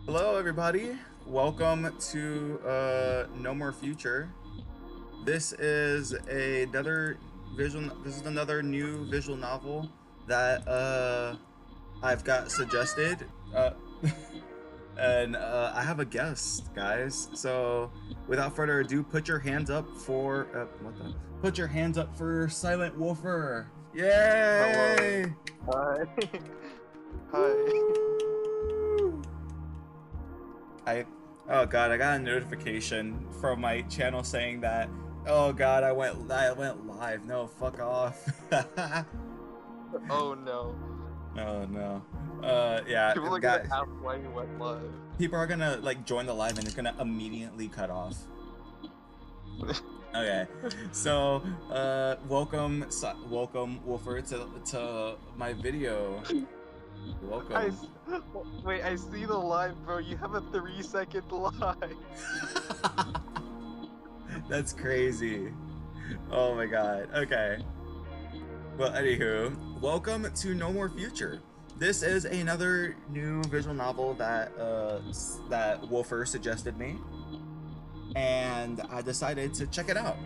Hello, everybody. Welcome to No More Future. This is another visual. This is another new visual novel that I've got suggested, and I have a guest, guys. So, without further ado, put your hands up for what the? Put your hands up for Silent Wolfer! Hello. Yay! Hi. Hi. Woo! I oh god, I got a notification from my channel saying that oh god, I went live. No, fuck off. Oh no. Oh no. Yeah, People are gonna guys, ask why you went live. people are gonna like join the live and it's gonna immediately cut off. Okay, so welcome Wolfer to my video. You're I welcome. s- Wait, I see the live, bro. You have a 3-second live. That's crazy. Oh my god. Okay. Well, anywho, welcome to No More Future. This is another new visual novel that Wolfer suggested me, and I decided to check it out.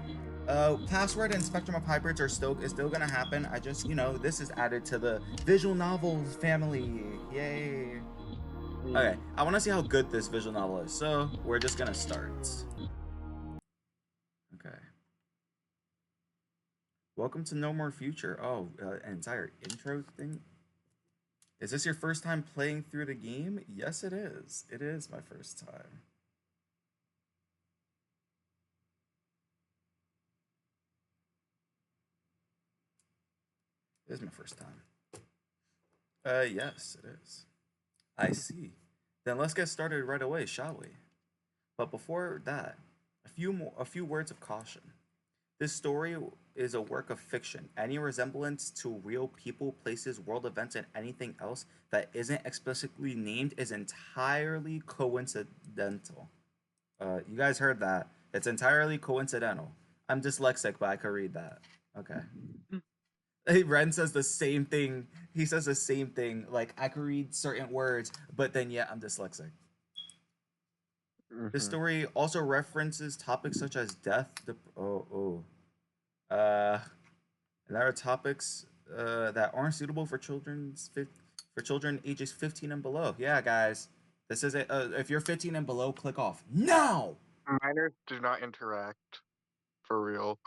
Password and Spectrum of Hybrids is still gonna happen. I just this is added to the visual novels family. Yay! Okay, I want to see how good this visual novel is, so we're just gonna start. Okay. Welcome to No More Future. Oh, an entire intro thing. Is this your first time playing through the game? Yes, it is. It is my first time. It is my first time. Yes, it is. I see. Then let's get started right away, shall we? But before that, a few words of caution. This story is a work of fiction. Any resemblance to real people, places, world events, and anything else that isn't explicitly named is entirely coincidental. You guys heard that. It's entirely coincidental. I'm dyslexic, but I could read that. Okay. Hey, Ren says the same thing. He says the same thing. Like, I could read certain words, but then, yeah, I'm dyslexic. This Mhm. story also references topics such as death, uh, and there are topics that aren't suitable for for children ages 15 and below. Yeah, guys, this is it. If you're 15 and below, click off now. Minors do not interact for real.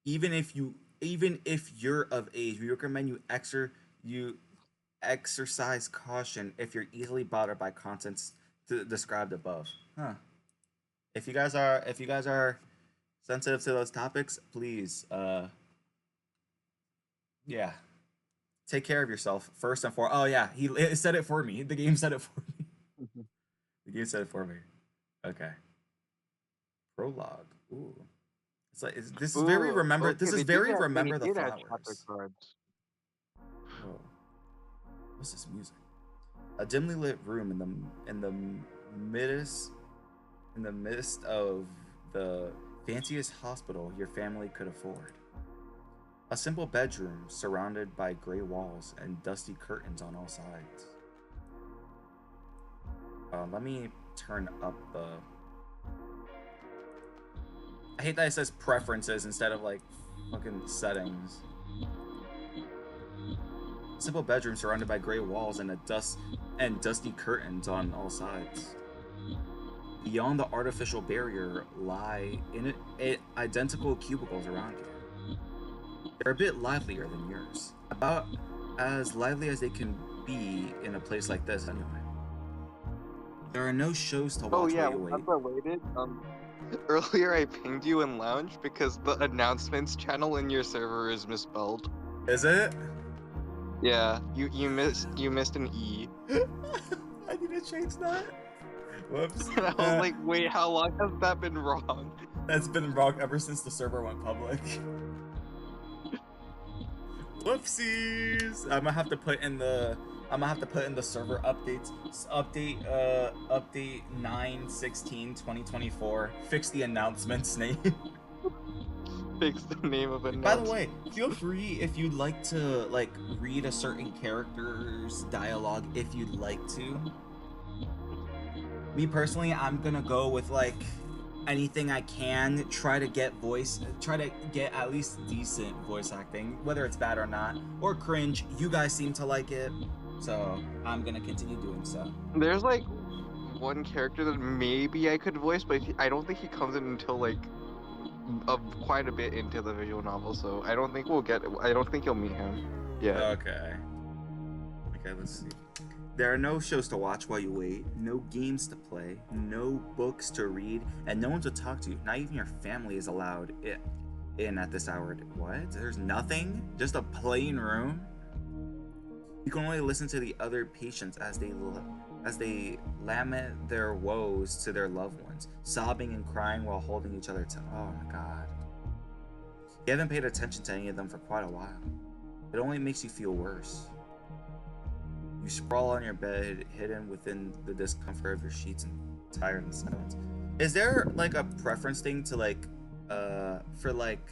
Even if you're of age, we recommend you exercise caution if you're easily bothered by contents described above. Huh. If you guys are sensitive to those topics, please yeah, take care of yourself first and foremost. Oh yeah, it said it for me. The game said it for me. Mhm. The game said it for me. Okay. Prologue. Ooh. This is very Ooh, remember. okay, This is very they remember the did add chapter flowers. cards. Whoa. What's this music? A dimly lit room midst in the midst of the fanciest hospital your family could afford. A simple bedroom surrounded by gray walls and dusty curtains on all sides. Let me turn up the. I hate that it says preferences instead of like fucking settings. Simple bedroom surrounded by gray walls and dusty curtains on all sides. Beyond the artificial barrier lie identical cubicles around you. They're a bit livelier than yours. About as lively as they can be in a place like this, anyway. There are no shows to Oh watch while yeah, you wait. unrelated. Earlier I pinged you in Lounge because the announcements channel in your server is misspelled. Is it? Yeah, you missed an E. I need to change that. Whoops. And I was like, wait, how long has that been wrong? That's been wrong ever since the server went public. Whoopsies! I'm gonna have to put in the server updates. Update 9/16/2024. Fix the announcements name. fix the name of it. By the way, feel free if you'd like to like read a certain character's dialogue if you'd like to. Me personally, I'm gonna go with like anything I can, try to get at least decent voice acting, whether it's bad or not, or cringe. You guys seem to like it, so I'm gonna continue doing so. There's like one character that maybe I could voice, but I don't think he comes in until like quite a bit into the visual novel, so I don't think you'll meet him. Yeah. Okay, let's see. There are no shows to watch while you wait, no games to play, no books to read, and no one to talk to. Not even your family is allowed in at this hour. What? There's nothing? Just a plain room? You can only listen to the other patients as they lament their woes to their loved ones, sobbing and crying while holding each other to. Oh my god. You haven't paid attention to any of them for quite a while. It only makes you feel worse. You sprawl on your bed, hidden within the discomfort of your sheets and tired and silent. Is there like a preference thing to like, for like?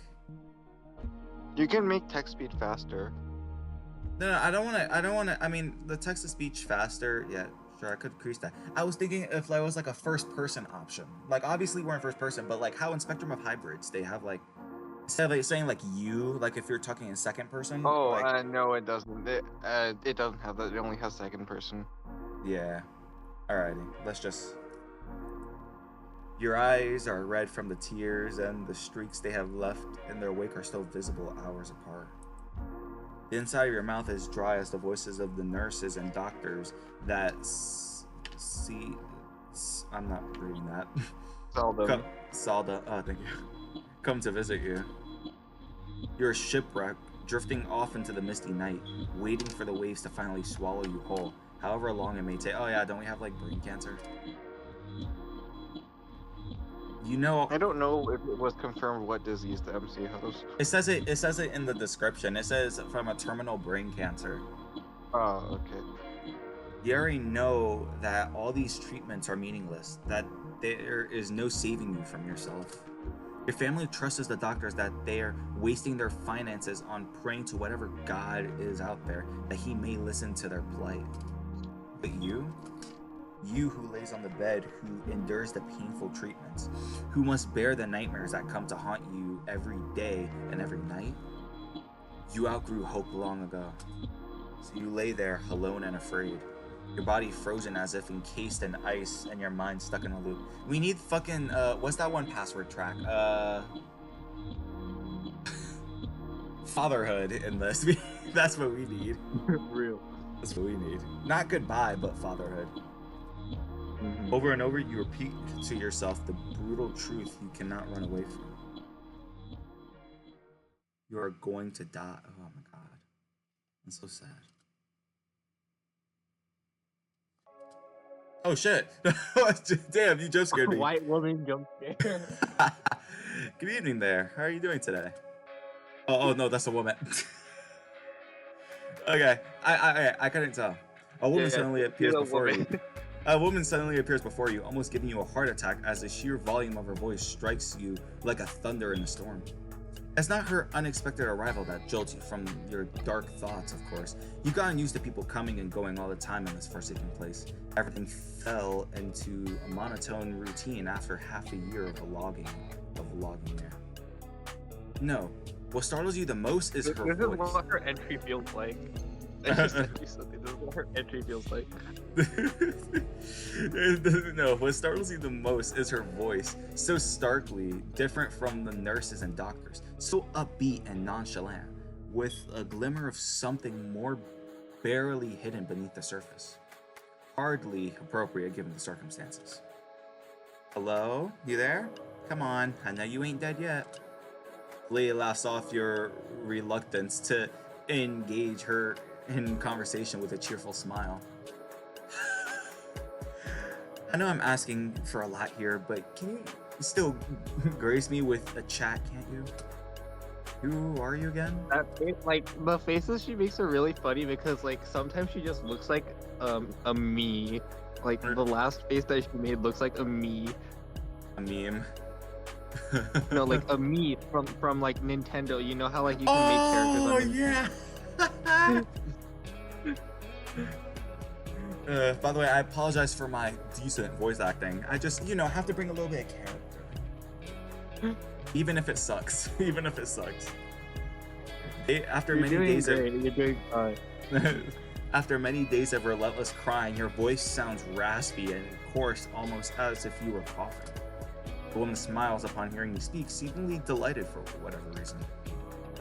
You can make text speed faster. No, I don't want to. I mean, the text to speech faster. Yeah, sure, I could increase that. I was thinking if there was like a first person option. Like obviously we're in first person, but like how in Spectrum of Hybrids they have like. Instead of like saying like you, like if you're talking in second person. Oh, like, no, it doesn't. It doesn't have that. It only has second person. Yeah. Alrighty. Let's just. Your eyes are red from the tears, and the streaks they have left in their wake are still visible hours apart. The inside of your mouth is dry as the voices of the nurses and doctors that see. I'm not reading that. Seldom. Oh, thank you. Come to visit you. You're a shipwreck, drifting off into the misty night, waiting for the waves to finally swallow you whole, however long it may take. Oh yeah, don't we have like brain cancer? You know, I don't know if it was confirmed what disease the MC has. It says it in the description. It says from a terminal brain cancer. Oh, okay. You already know that all these treatments are meaningless, that there is no saving you from yourself. Your family trusts the doctors that they are wasting their finances on praying to whatever God is out there, that he may listen to their plight. But you who lays on the bed, who endures the painful treatments, who must bear the nightmares that come to haunt you every day and every night, you outgrew hope long ago. So you lay there alone and afraid, your body frozen as if encased in ice and your mind stuck in a loop. We need fucking, what's that one password track? Fatherhood in this. That's what we need. Real. That's what we need. Not goodbye, but fatherhood. Mm-hmm. Over and over, you repeat to yourself the brutal truth you cannot run away from. You are going to die. Oh my god. That's so sad. Oh shit. Damn, you just scared me. White woman jump scare. Good evening there. How are you doing today? Oh no, that's a woman. Okay, I couldn't tell. A woman suddenly appears before you. A woman suddenly appears before you, almost giving you a heart attack as the sheer volume of her voice strikes you like a thunder in a storm. It's not her unexpected arrival that jolts you from your dark thoughts, of course. You've gotten used to people coming and going all the time in this forsaken place. Everything fell into a monotone routine after half a year of logging there. No, what startles you the most is her voice. This is what her entry feels like. This is what her entry feels like. No, what startles you the most is her voice, so starkly different from the nurses and doctors, so upbeat and nonchalant, with a glimmer of something more barely hidden beneath the surface. Hardly appropriate given the circumstances. Hello? You there? Come on, I know you ain't dead yet. Leah laughs off your reluctance to engage her in conversation with a cheerful smile. I know I'm asking for a lot here, but can you still grace me with a chat, can't you? Who are you again? That face, like the faces she makes are really funny because like sometimes she just looks like a me. Like the last face that she made looks like a me. A meme. No, like a me from like Nintendo. You know how like you can make characters Oh on yeah. By the way, I apologize for my decent voice acting. I just, have to bring a little bit of character, even if it sucks. Even if it sucks. After You're many doing days great. You're doing fine. after many days of relentless crying, your voice sounds raspy and coarse, almost as if you were coughing. The woman smiles upon hearing you speak, seemingly delighted for whatever reason.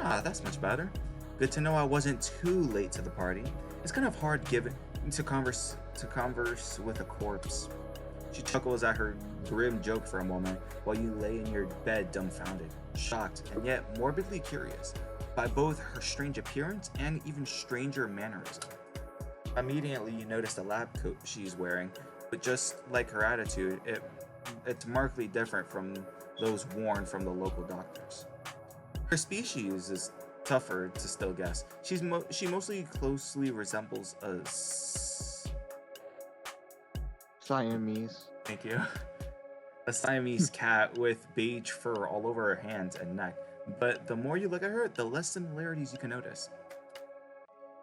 Ah, that's much better. Good to know I wasn't too late to the party. It's kind of hard given to converse with a corpse. She chuckles at her grim joke for a moment while you lay in your bed dumbfounded, shocked, and yet morbidly curious by both her strange appearance and even stranger mannerism. Immediately you notice the lab coat she's wearing, but just like her attitude, it's markedly different from those worn from the local doctors. Her species is tougher to still guess. She mostly closely resembles a Siamese. thank you. A Siamese cat with beige fur all over her hands and neck. But the more you look at her, the less similarities you can notice.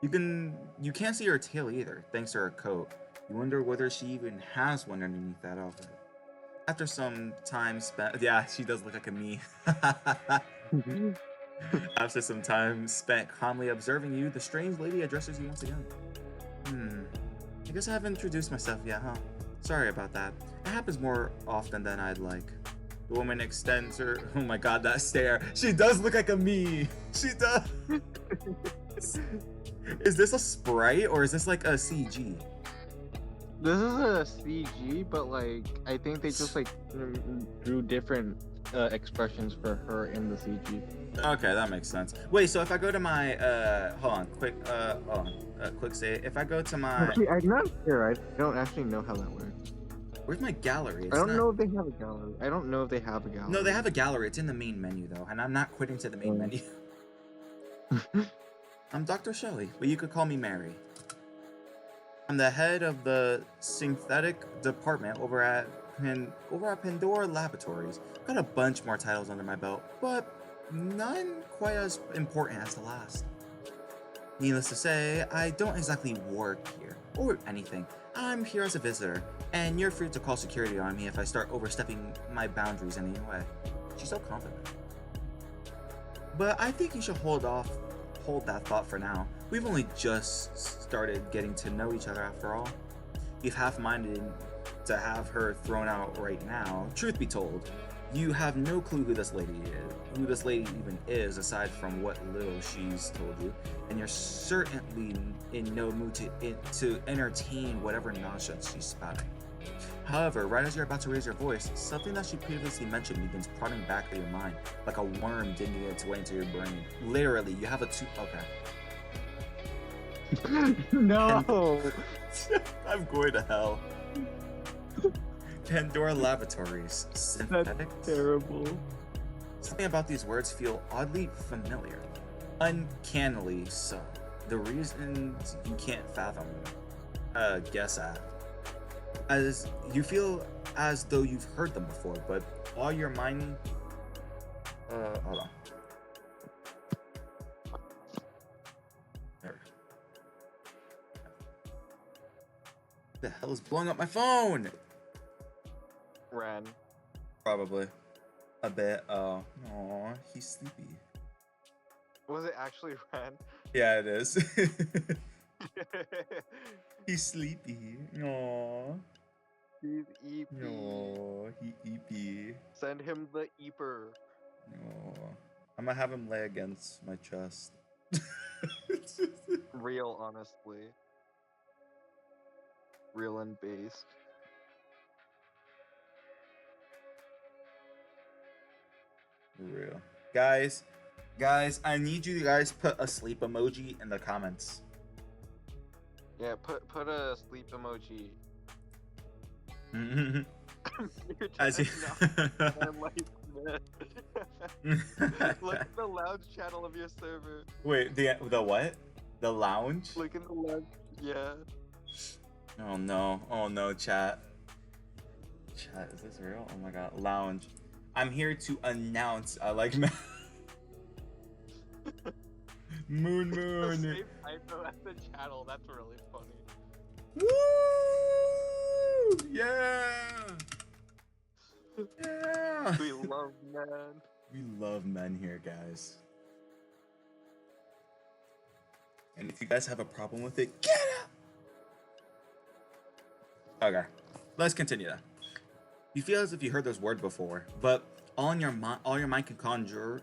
You can't see her tail either, thanks to her coat. You wonder whether she even has one underneath that outfit. After some time spent, yeah, she does look like a me. After some time spent calmly observing you, the strange lady addresses you once again. I guess I haven't introduced myself yet, huh? Sorry about that. It happens more often than I'd like. The woman extends her. Oh my god, that stare. She does look like a me. She does. Is this a sprite or is this like a CG? This is a CG, but like I think they just like drew different expressions for her in the CG. Okay, that makes sense. Wait, so if I go to my hold on, quick quick say if I go to my Actually, I'm not sure. I don't actually know how that works. where's my gallery? It's I don't not- know if they have a gallery. I don't know if they have a gallery. No, they have a gallery. It's in the main menu though, and I'm not quitting to the main menu. I'm Dr. Shelley, but you could call me Mary. I'm the head of the synthetic department over at Pandora Laboratories. Got a bunch more titles under my belt, but none quite as important as the last. Needless to say, I don't exactly work here or anything. I'm here as a visitor, and you're free to call security on me if I start overstepping my boundaries in any way. She's so confident. But I think you should hold that thought for now. We've only just started getting to know each other after all. If half-minded to have her thrown out right now, truth be told, you have no clue who this lady even is, aside from what little she's told you, and you're certainly in no mood to entertain whatever nonsense she's spouting. However, right as you're about to raise your voice, something that she previously mentioned begins prodding back at your mind, like a worm digging its way into your brain. Literally, you have No. I'm going to hell. Pandora Laboratories. Synthetic? Terrible. Something about these words feel oddly familiar. Uncannily so. The reasons you can't fathom, guess at. As you feel as though you've heard them before, but all your mind... hold on. There. The hell is blowing up my phone? Ran. Probably. A bit. Aw, he's sleepy. Was it actually Ran? Yeah, it is. He's sleepy. Aw. He's EP. No, he EP. Send him the Eeper. No. I'm gonna have him lay against my chest. Real, honestly. Real and based. Real. Guys, I need you guys put a sleep emoji in the comments. Yeah, put a sleep emoji. You're As you... and like look at the lounge channel of your server. Wait, the what? The lounge? Look in the lounge. Yeah. Oh no, chat. Chat, is this real? Oh my god, lounge. I'm here to announce I like men. Moon The Moon. same typo as the channel. That's really funny. Woo! Yeah. Yeah. We love man. We love men here, guys. And if you guys have a problem with it, get up. Okay, let's continue that. You feel as if you heard this word before, but all your mind can conjure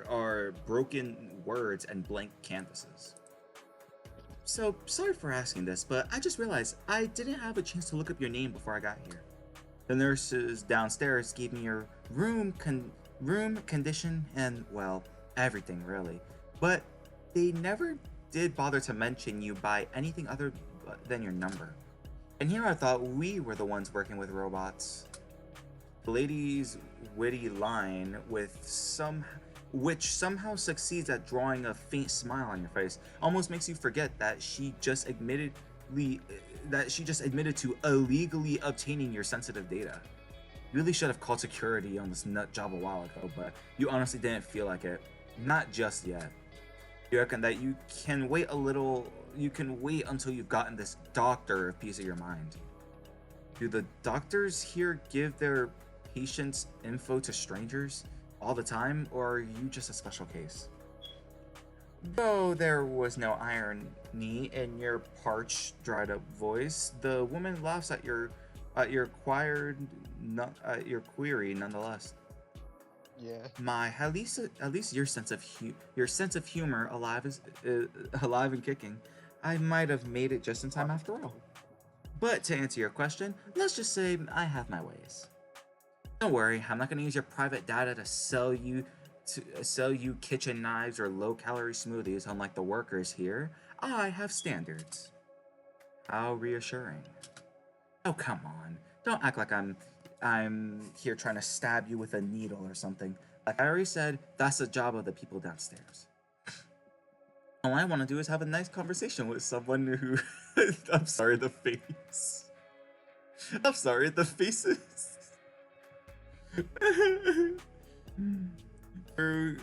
are broken words and blank canvases. So sorry for asking this, but I just realized I didn't have a chance to look up your name before I got here. The nurses downstairs gave me your room condition and, well, everything really. But they never did bother to mention you by anything other than your number. And here I thought we were the ones working with robots. The lady's witty line which somehow succeeds at drawing a faint smile on your face almost makes you forget that she just admitted to illegally obtaining your sensitive data. You really should have called security on this nut job a while ago, but you honestly didn't feel like it. Not just yet. You reckon that you can wait until you've gotten this doctor a piece of your mind. Do the doctors here give their patients info to strangers all the time, or are you just a special case? Though there was no irony in your parched, dried-up voice, the woman laughs at your query nonetheless. Yeah. At least your sense of humor alive and kicking. I might have made it just in time after all. But to answer your question, let's just say I have my ways. Don't worry, I'm not going to use your private data to sell you kitchen knives or low-calorie smoothies, unlike the workers here. I have standards. How reassuring. Oh, come on. Don't act like I'm here trying to stab you with a needle or something. Like I already said, that's the job of the people downstairs. All I want to do is have a nice conversation with someone who... I'm sorry, the face. I'm sorry, the faces. For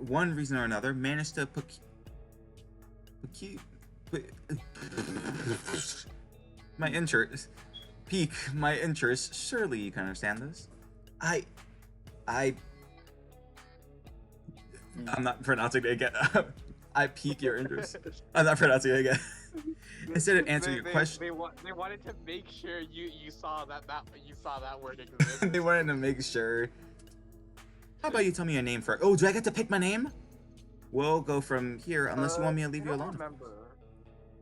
one reason or another, managed to pique my interest. Surely you can understand this. I'm not pronouncing it again. I pique your interest. I'm not pronouncing it again. Instead of answering your question, they wanted to make sure you saw that word exist. they wanted to make sure. How about you tell me your name first? Oh, do I get to pick my name? We'll go from here unless you want me to leave you alone. Remember.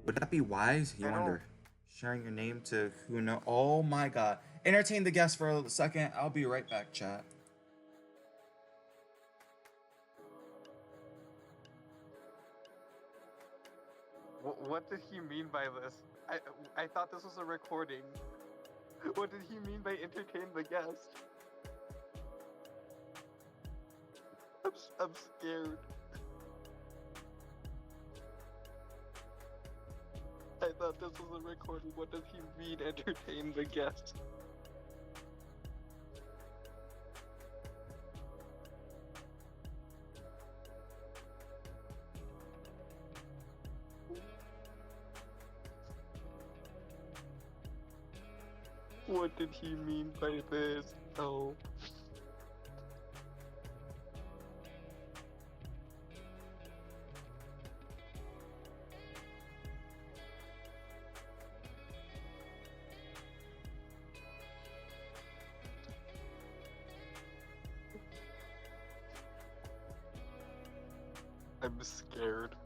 Would that be wise? You wonder. Sharing your name to who know? Oh my god. Entertain the guest for a second. I'll be right back, chat. What did he mean by this? I thought this was a recording. What did he mean by entertain the guest? I'm scared. I thought this was a recording. What does he mean entertain the guest? What did he mean by this? Oh. I'm scared.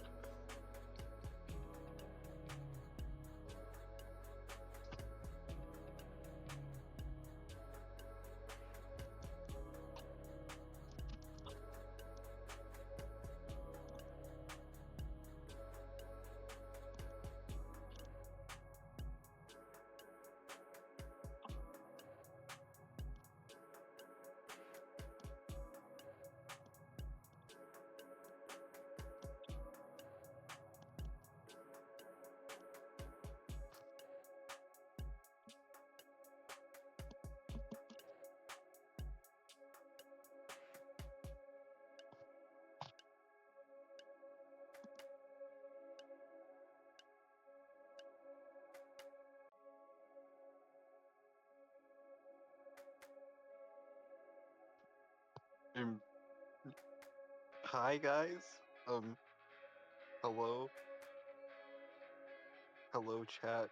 Um, Hi guys. Hello. Hello chat.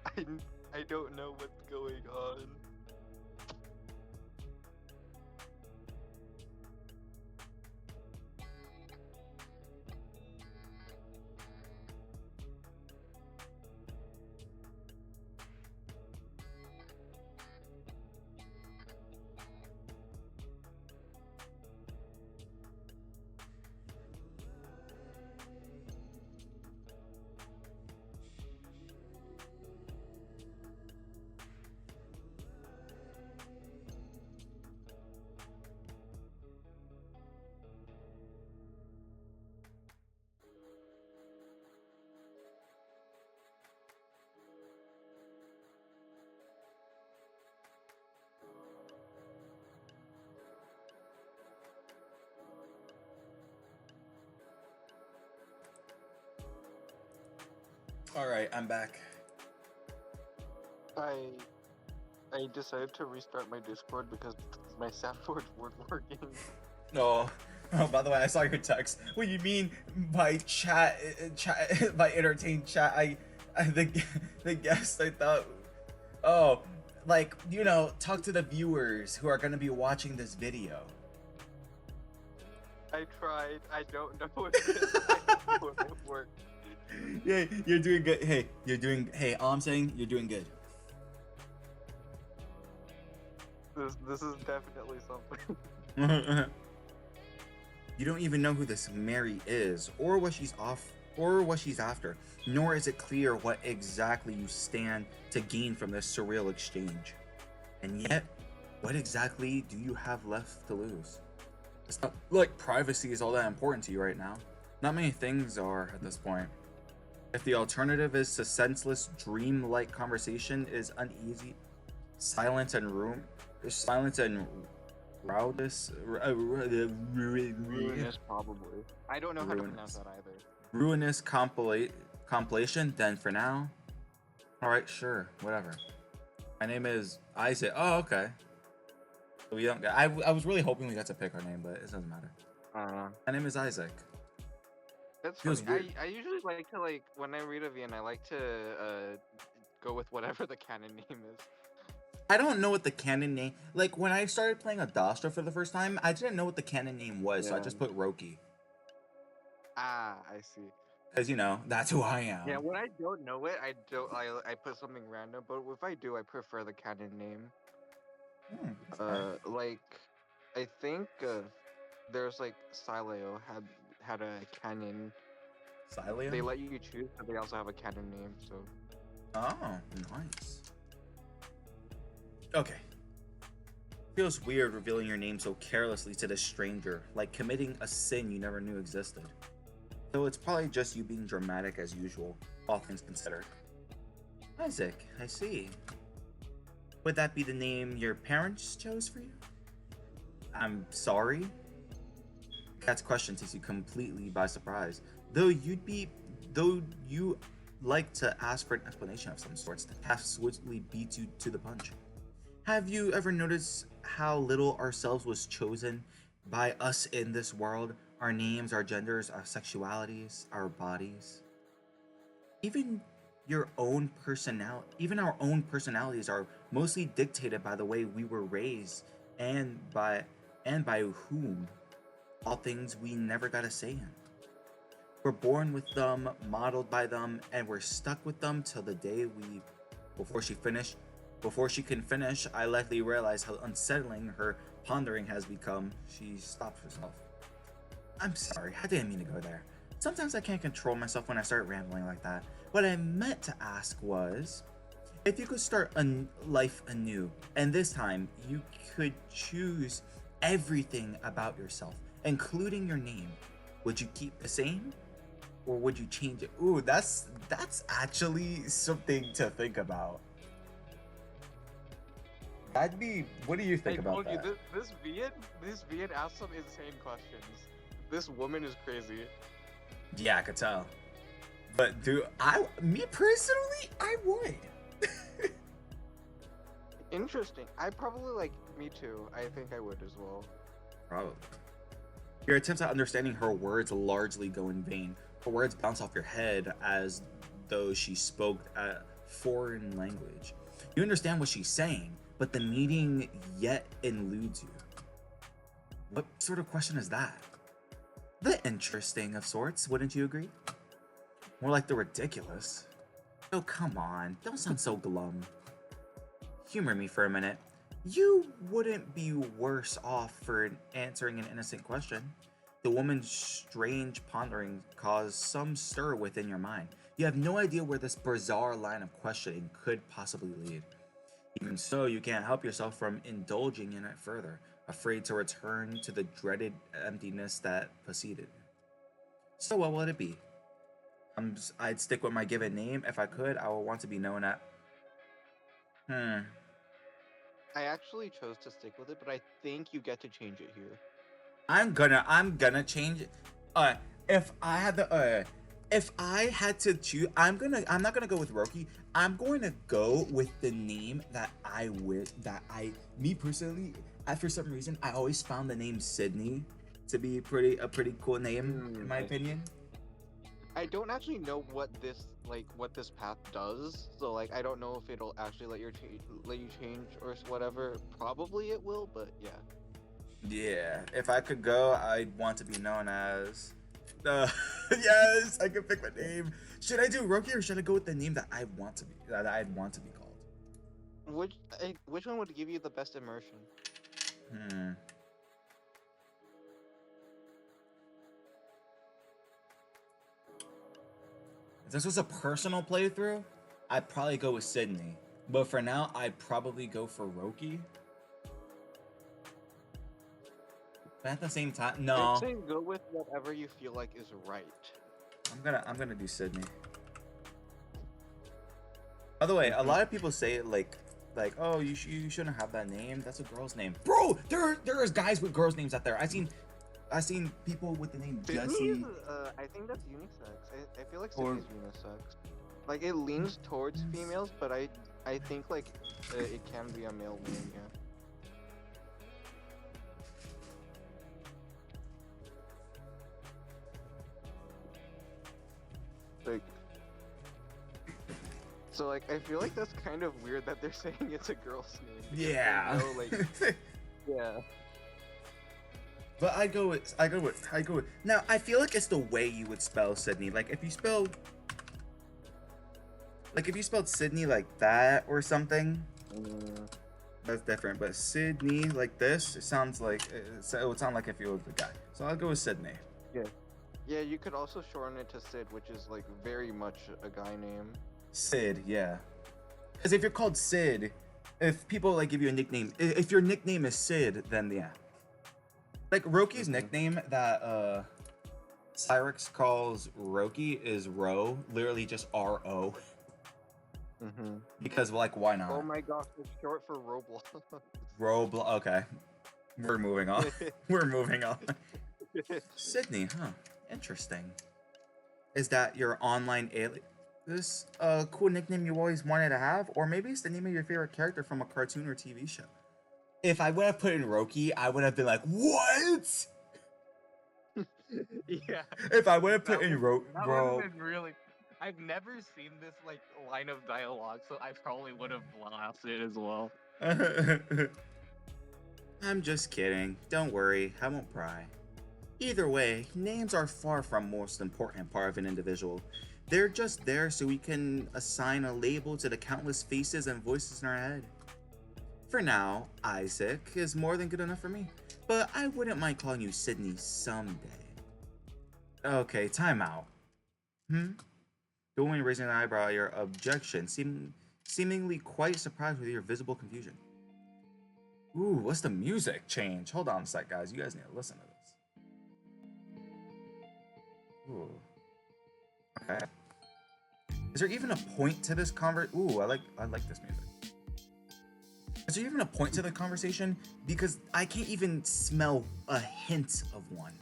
I I don't know what's going on. All right, I'm back. I decided to restart my Discord because my soundboard weren't working. Oh, oh, by the way, I saw your text. What do you mean by chat? Chat by entertain chat? The guest. I thought. Oh, like talk to the viewers who are gonna be watching this video. I tried. I don't know if it worked. Yeah, you're doing good. Hey, you're doing. Hey, all I'm saying, you're doing good. This is definitely something. You don't even know who this Mary is, or what she's after, nor is it clear what exactly you stand to gain from this surreal exchange. And yet, what exactly do you have left to lose? It's not like privacy is all that important to you right now. Not many things are at this point. If the alternative is to senseless, dream-like conversation is uneasy, silence and rowdous, Ruinous, probably. I don't know how to pronounce that either. ruinous compilation, then for now, alright, sure, whatever. My name is Isaac. Oh, okay. We don't get, I was really hoping we got to pick our name, but it doesn't matter. My name is Isaac. That's Feels funny. weird. I usually like to when I read a VN, I like to go with whatever the canon name is. I don't know what the canon name, like when I started playing Adastra for the first time, I didn't know what the canon name was, so I Yeah. just put Roki. Ah, I see. Because, that's who I am. Yeah, when I don't know it, I put something random. But if I do, I prefer the canon name. That's fine. I think there's Sileo had a canon. Silia? They let you choose, but they also have a canon name. So Oh, nice. Okay. Feels weird revealing your name so carelessly to this stranger, like committing a sin you never knew existed. Though it's probably just you being dramatic as usual, all things considered. Isaac, I see. Would that be the name your parents chose for you? I'm sorry? Cat's question takes you completely by surprise. Though you like to ask for an explanation of some sorts, the cat swiftly beats you to the punch. Have you ever noticed how little ourselves was chosen by us in this world? Our names, our genders, our sexualities, our bodies. Even our own personalities are mostly dictated by the way we were raised and by whom. All things we never got a say in. We're born with them, modeled by them, and we're stuck with them till the day before she can finish, I likely realize how unsettling her pondering has become. She stopped herself. I'm sorry, I didn't mean to go there. Sometimes I can't control myself when I start rambling like that. What I meant to ask was, if you could start a life anew, and this time you could choose everything about yourself, including your name, would you keep the same? Or would you change it? Ooh, that's actually something to think about. What do you think about that? I told you, this VN asked some insane questions. This woman is crazy. Yeah, I could tell. But me personally, I would. Interesting. I probably Me too. I think I would as well. Probably. Your attempts at understanding her words largely go in vain. Her words bounce off your head as though she spoke a foreign language. You understand what she's saying, but the meaning yet eludes you. What sort of question is that? The interesting of sorts, wouldn't you agree? More like the ridiculous. Oh, come on, don't sound so glum. Humor me for a minute. You wouldn't be worse off for answering an innocent question. The woman's strange pondering caused some stir within your mind. You have no idea where this bizarre line of questioning could possibly lead. Even so, you can't help yourself from indulging in it further, afraid to return to the dreaded emptiness that preceded. So what would it be? I'd stick with my given name. If I could, I would want to be known at... I actually chose to stick with it, but I think you get to change it here. I'm gonna change it. If I had to choose, I'm not gonna go with Roki. I'm going to go with the name that me personally, for some reason, I always found the name Sydney to be a pretty cool name, in my opinion. I don't actually know what this path does, so like I don't know if it'll actually let you change or whatever. Probably it will, but yeah. Yeah, if I could go, I'd want to be known as. Yes, I can pick my name. Should I do Roki or should I go with the name that I'd want to be called? Which one would give you the best immersion? If this was a personal playthrough, I'd probably go with Sydney. But for now, I'd probably go for Roki. But at the same time, no. I'm saying go with whatever you feel like is right. I'm gonna do Sydney. By the way, a lot of people say like, oh, you shouldn't have that name. That's a girl's name, bro. There is guys with girls' names out there. I seen people with the name Jesse. I think that's unisex. I feel like Sydney's unisex. Like it leans towards females, but I think like it can be a male name. Yeah. Like, so like I feel like that's kind of weird that they're saying it's a girl's name. Yeah. Know, like, yeah. But I go with. Now I feel like it's the way you would spell Sydney. Like if you spelled Sydney like that or something, that's different. But Sydney like this, it sounds like it would sound like if you were the guy. So I'll go with Sydney. Yeah. Yeah, you could also shorten it to Sid, which is like very much a guy name. Sid, yeah. Because if you're called Sid, if people like give you a nickname, if your nickname is Sid, then yeah. Like Roki's nickname that Cyrix calls Roki is Ro, literally just R-O. Because like why not? Oh my gosh, it's short for Roblox. Roblox. Okay, we're moving on. We're moving on. Sydney, huh? Interesting. Is that your online alien? This cool nickname you always wanted to have, or maybe it's the name of your favorite character from a cartoon or TV show. If I would have put in Roki, I would have been like, what? Yeah. If I would have put in Roki, That bro. would have been really. I've never seen this like line of dialogue, so I probably would have lost it as well. I'm just kidding. Don't worry, I won't pry. Either way, names are far from most important part of an individual. They're just there so we can assign a label to the countless faces and voices in our head. For now, Isaac is more than good enough for me, but I wouldn't mind calling you Sydney someday. Okay, time out. The woman raising an eyebrow at your objection, seemingly quite surprised with your visible confusion. Ooh, what's the music change? Hold on a sec, guys. You guys need to listen to this. Ooh. Okay. Is there even a point to this Ooh, I like this music. Is there even a point to the conversation? Because I can't even smell a hint of one.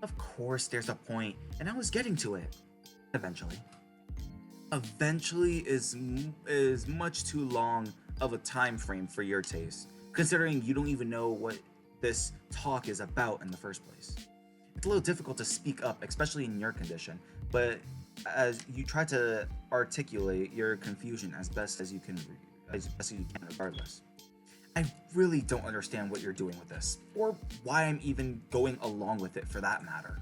Of course there's a point, and I was getting to it. Eventually. Eventually is much too long of a time frame for your taste, considering you don't even know what this talk is about in the first place. It's a little difficult to speak up, especially in your condition, but as you try to articulate your confusion as best as you can, regardless. I really don't understand what you're doing with this, or why I'm even going along with it for that matter.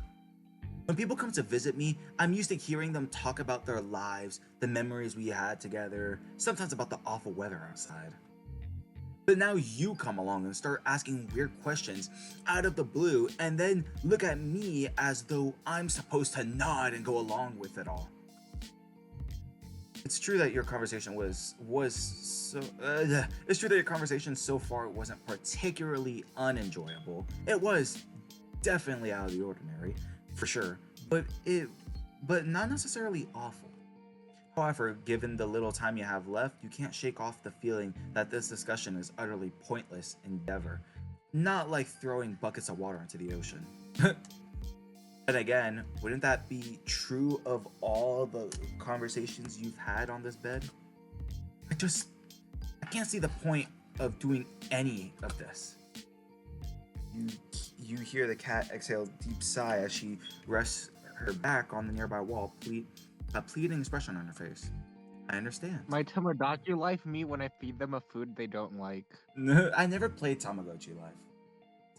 When people come to visit me, I'm used to hearing them talk about their lives, the memories we had together, sometimes about the awful weather outside. But now you come along and start asking weird questions out of the blue and then look at me as though I'm supposed to nod and go along with it all. It's true that your conversation it's true that your conversation so far wasn't particularly unenjoyable. It was definitely out of the ordinary, for sure, but not necessarily awful. However, given the little time you have left, you can't shake off the feeling that this discussion is utterly pointless endeavor, not like throwing buckets of water into the ocean. But again, wouldn't that be true of all the conversations you've had on this bed? I can't see the point of doing any of this. You hear the cat exhale a deep sigh as she rests her back on the nearby wall, a pleading expression on her face. I understand. My Tamagotchi life me when I feed them a food they don't like. I never played Tamagotchi Life.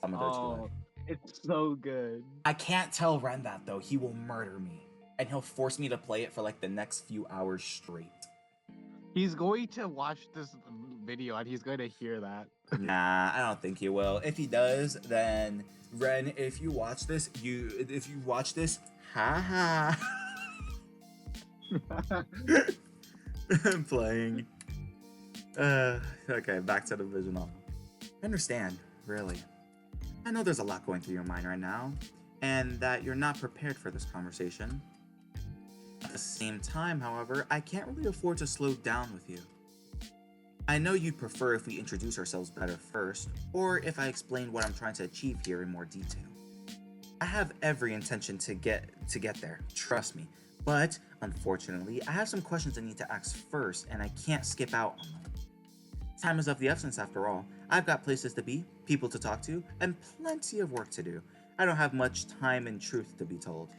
Oh, it's so good. I can't tell Ren that though. He will murder me. And he'll force me to play it for like the next few hours straight. He's going to watch this video and he's going to hear that. Nah, I don't think he will. If he does, then Ren, if you watch this, haha. I'm playing. Okay, back to the visual novel. I understand, really. I know there's a lot going through your mind right now, and that you're not prepared for this conversation. At the same time, however, I can't really afford to slow down with you. I know you'd prefer if we introduce ourselves better first, or if I explain what I'm trying to achieve here in more detail. I have every intention to get there, trust me, but unfortunately, I have some questions I need to ask first, and I can't skip out on them. Time is of the essence after all. I've got places to be, people to talk to, and plenty of work to do. I don't have much time and truth to be told.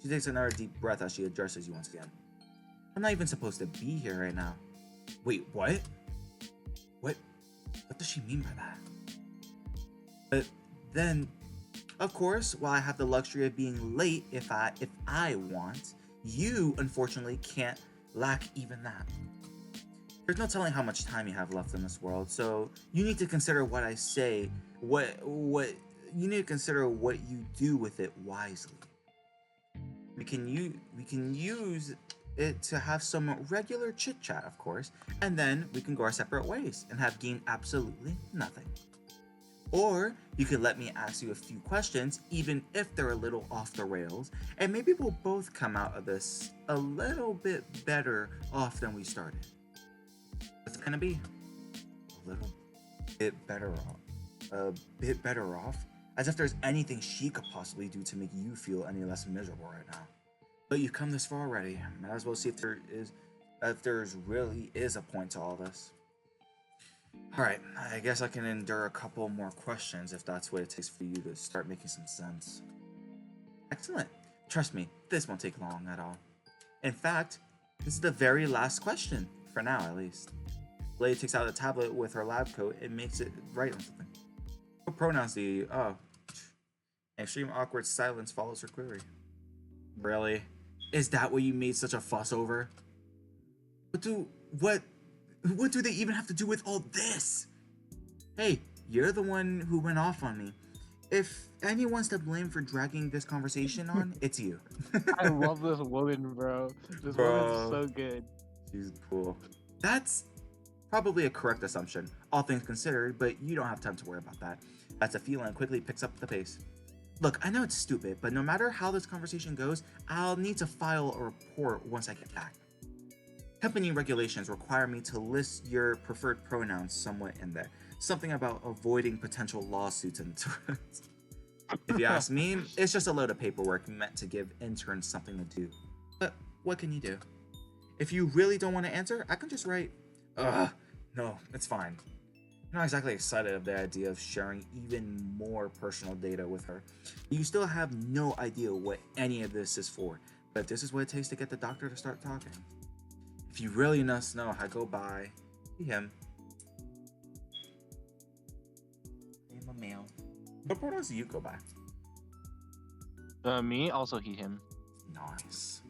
She takes another deep breath as she addresses you once again. I'm not even supposed to be here right now. Wait, what? What does she mean by that? But then, of course, while I have the luxury of being late if I want, you unfortunately can't lack even that. There's no telling how much time you have left in this world, so you need to consider what I say, you need to consider what you do with it wisely. We can use it to have some regular chit chat, of course, and then we can go our separate ways and have gained absolutely nothing. Or you could let me ask you a few questions, even if they're a little off the rails, and maybe we'll both come out of this a little bit better off than we started. What's it gonna be? A little bit better off. A bit better off? As if there's anything she could possibly do to make you feel any less miserable right now. But you've come this far already. Might as well see if there really is a point to all this. Alright, I guess I can endure a couple more questions if that's what it takes for you to start making some sense. Excellent. Trust me, this won't take long at all. In fact, this is the very last question, for now at least. Lady takes out a tablet with her lab coat and makes it write on something. What pronouns do you... Oh. Extreme awkward silence follows her query. Really? Is that what you made such a fuss over? What do they even have to do with all this? Hey, you're the one who went off on me. If anyone's to blame for dragging this conversation on, it's you. I love this woman, bro. This woman's so good. She's cool. That's probably a correct assumption, all things considered, but you don't have time to worry about that. As Aphila quickly picks up the pace. Look, I know it's stupid, but no matter how this conversation goes, I'll need to file a report once I get back. Company regulations require me to list your preferred pronouns somewhat in there. Something about avoiding potential lawsuits and if you ask me, it's just a load of paperwork meant to give interns something to do. But what can you do? If you really don't want to answer, I can just write, ugh, No, it's fine. I'm not exactly excited of the idea of sharing even more personal data with her. You still have no idea what any of this is for, but if this is what it takes to get the doctor to start talking. If you really must know how I go by, be him. I'm a male. What pronouns do you go by? Me, also he, him. Nice.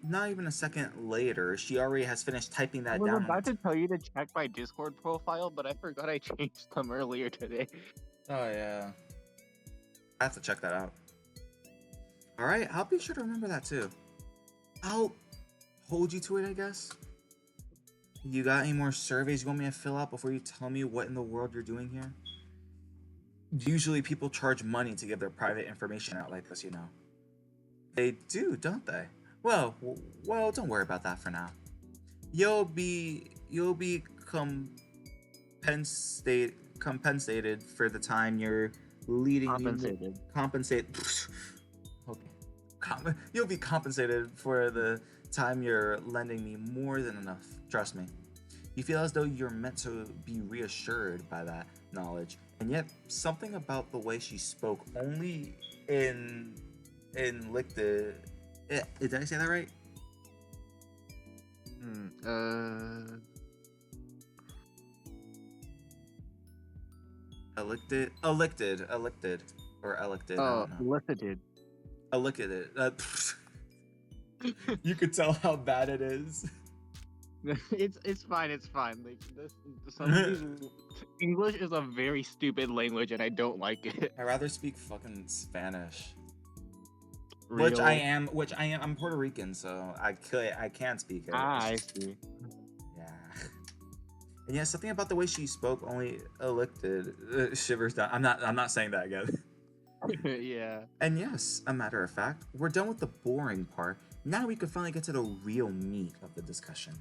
Not even a second later, she already has finished typing I that was down. about to tell you to check my Discord profile, but I forgot I changed them earlier today. Oh yeah. I have to check that out. Alright, I'll be sure to remember that too. I'll hold you to it, I guess. You got any more surveys you want me to fill out before you tell me what in the world you're doing here? Usually people charge money to give their private information out like this, you know. They do, don't they? Well, don't worry about that for now. You'll be compensated for the time you're leading Compensated. Okay. You'll be compensated for the time you're lending me more than enough. Trust me. You feel as though you're meant to be reassured by that knowledge, and yet something about the way she spoke only inflicted. Did I say that right? Elected, or elected. I don't know. Elicited. Elected. You could tell how bad it is. It's fine. Like some of these, English is a very stupid language, and I don't like it. I rather speak fucking Spanish. Which I am. I'm Puerto Rican, so I can speak it. I see. Yeah. And yeah, something about the way she spoke only elected shivers down. I'm not saying that again. Yeah. And yes, a matter of fact, we're done with the boring part. Now we can finally get to the real meat of the discussion.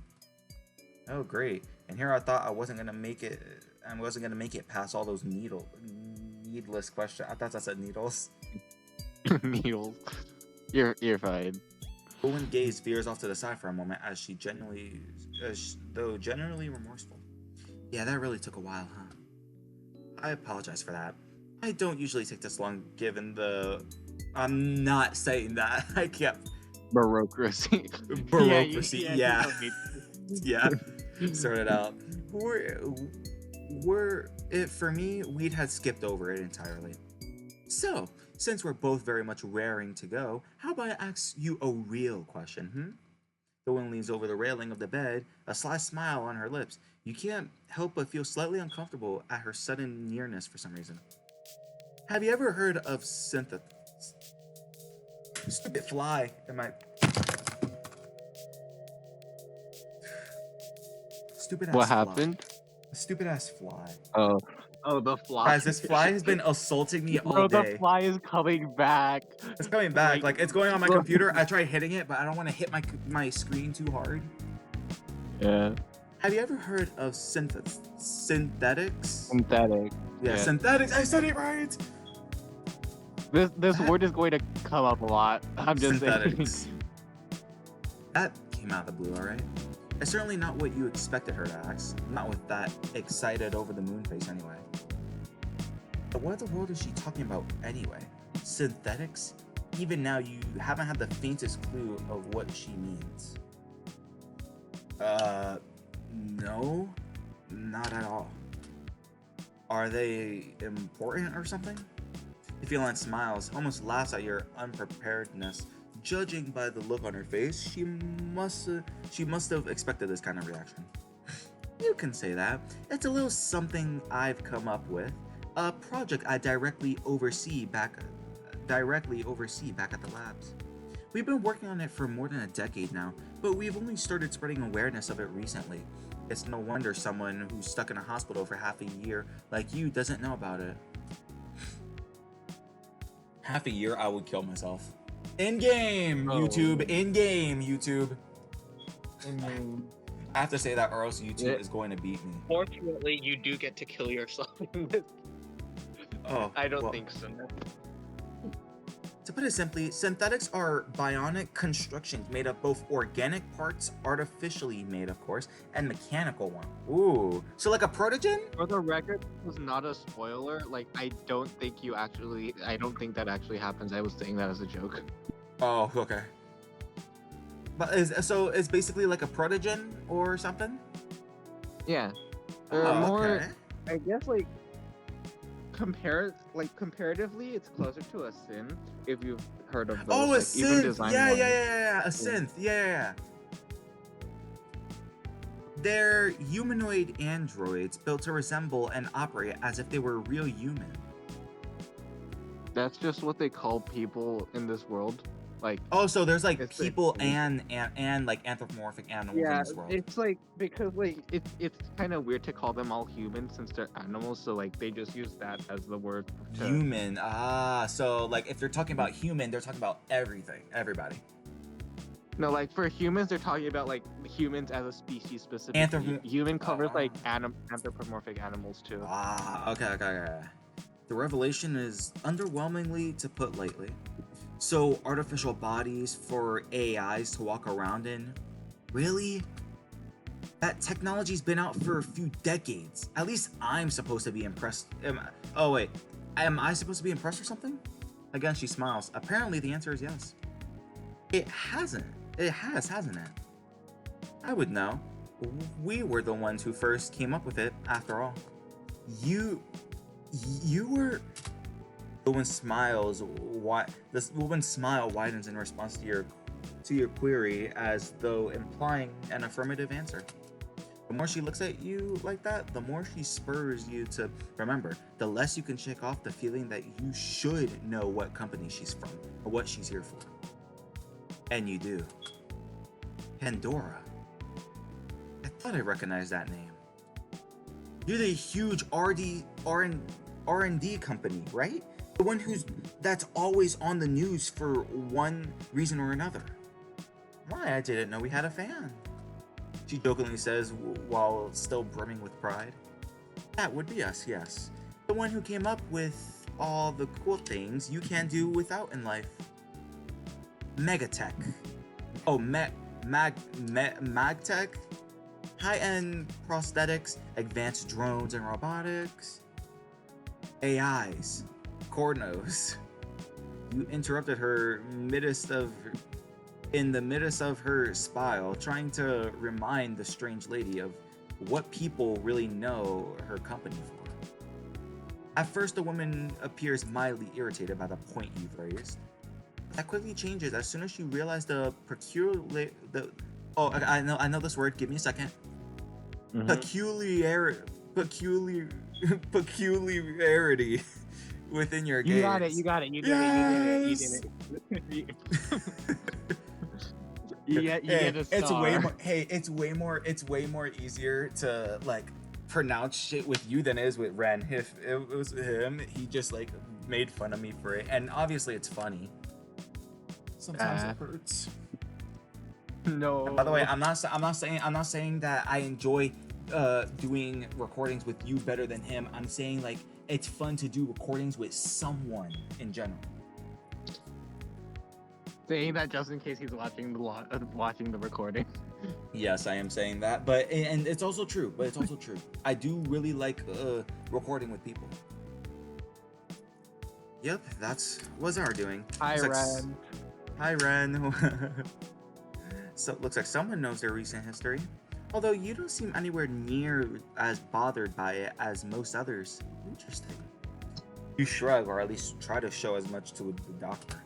Oh great! And here I thought I wasn't gonna make it. I wasn't gonna make it past all those needless questions. I thought I said needles. Needles. You're fine. Owen Gaze veers off to the side for a moment as though generally remorseful. Yeah, that really took a while, huh? I apologize for that. I don't usually take this long given the... I'm not saying that. I kept... Bureaucracy. Bureaucracy, yeah. Yeah. Yeah. Sorted out. For me, we'd had skipped over it entirely. So, since we're both very much raring to go, how about I ask you a real question, The one leans over the railing of the bed, a sly smile on her lips. You can't help but feel slightly uncomfortable at her sudden nearness for some reason. Have you ever heard of Stupid fly in my... Stupid ass What fly. happened? Stupid ass fly. Oh, the fly. Guys, this fly has been assaulting me all Bro, day. the fly is coming back. It's coming back. Wait. Like, it's going on my computer. I tried hitting it, but I don't want to hit my screen too hard. Yeah. Have you ever heard of synthetics? Synthetic. Yeah, synthetics. I said it right. This word is going to come up a lot. I'm just saying. Synthetics. That came out of the blue, alright? It's certainly not what you expected her to ask. Not with that excited over the moon face anyway. But what the world is she talking about anyway? Synthetics? Even now you haven't had the faintest clue of what she means. No, not at all. Are they important or something? The feline smiles, almost laughs at your unpreparedness. Judging by the look on her face, she must have expected this kind of reaction. You can say that. It's a little something I've come up with. A project I directly oversee back at the labs. We've been working on it for more than a decade now, but we've only started spreading awareness of it recently. It's no wonder someone who's stuck in a hospital for half a year like you doesn't know about it. Half a year, I would kill myself. In-game, YouTube. In-game, YouTube. I have to say that or else YouTube is going to beat me. Fortunately, you do get to kill yourself in this. Oh, I don't well, think so. To put it simply, synthetics are bionic constructions made of both organic parts, artificially made, of course, and mechanical ones. Ooh, so like a protogen? For the record, this was not a spoiler. Like, I don't think that actually happens. I was saying that as a joke. Oh, okay. But it's basically like a protogen or something? Yeah. They're Oh, more, okay. I guess, comparatively, it's closer to a synth if you've heard of those. Oh, a like, even synth. design Yeah, wise. yeah. A synth. Yeah. They're humanoid androids built to resemble and operate as if they were real human. That's just what they call people in this world. Like, Oh, so there's like It's like- people and like anthropomorphic animals in yeah, this world. it's like because like it's kind of weird to call them all humans since they're animals. So like they just use that as the word. To, Human. Ah, so like if they're talking about human, they're talking about everything, everybody. No, like for humans, they're talking about like humans as a species specifically. Anthropo- Human covers like Ah. anthropomorphic animals too. Ah, okay. The revelation is underwhelmingly, to put lightly. So, artificial bodies for AIs to walk around in? Really? That technology's been out for a few decades. At least I'm supposed to be impressed. Oh, wait. Am I supposed to be impressed or something? Again, she smiles. Apparently, the answer is yes. It hasn't. It has, hasn't it? I would know. We were the ones who first came up with it, after all. You were. The woman's smile widens in response to your query, as though implying an affirmative answer. The more she looks at you like that, the more she spurs you to remember. The less you can shake off the feeling that you should know what company she's from or what she's here for. And you do. Pandora. I thought I recognized that name. You're the huge R&D company, right? The one that's always on the news for one reason or another. Why, I didn't know we had a fan. She jokingly says while still brimming with pride. That would be us, yes. The one who came up with all the cool things you can't do without in life. Megatech. Oh, Magtech? High-end prosthetics, advanced drones and robotics. AIs. Cornos. You interrupted her in the midst of her spile, trying to remind the strange lady of what people really know her company for. At first, the woman appears mildly irritated by the point you've raised. That quickly changes as soon as you realize I know this word. Give me a second. Mhm. Peculiarity within your gaze. You got it. You did it. You get a star. It's way more easier to like pronounce shit with you than it is with Ren. If it was him, he just like made fun of me for it, and obviously it's funny. Sometimes it hurts. No. And by the way, I'm not saying that I enjoy doing recordings with you better than him. I'm saying like it's fun to do recordings with someone in general. saying that just in case he's watching the recording. Yes, I am saying that, but and it's also true. I do really like recording with people. Yep, that's what's our doing. Hi, Looks like Ren. Hi, Ren. So looks like someone knows their recent history. Although you don't seem anywhere near as bothered by it as most others. Interesting. You shrug, or at least try to show as much to the doctor.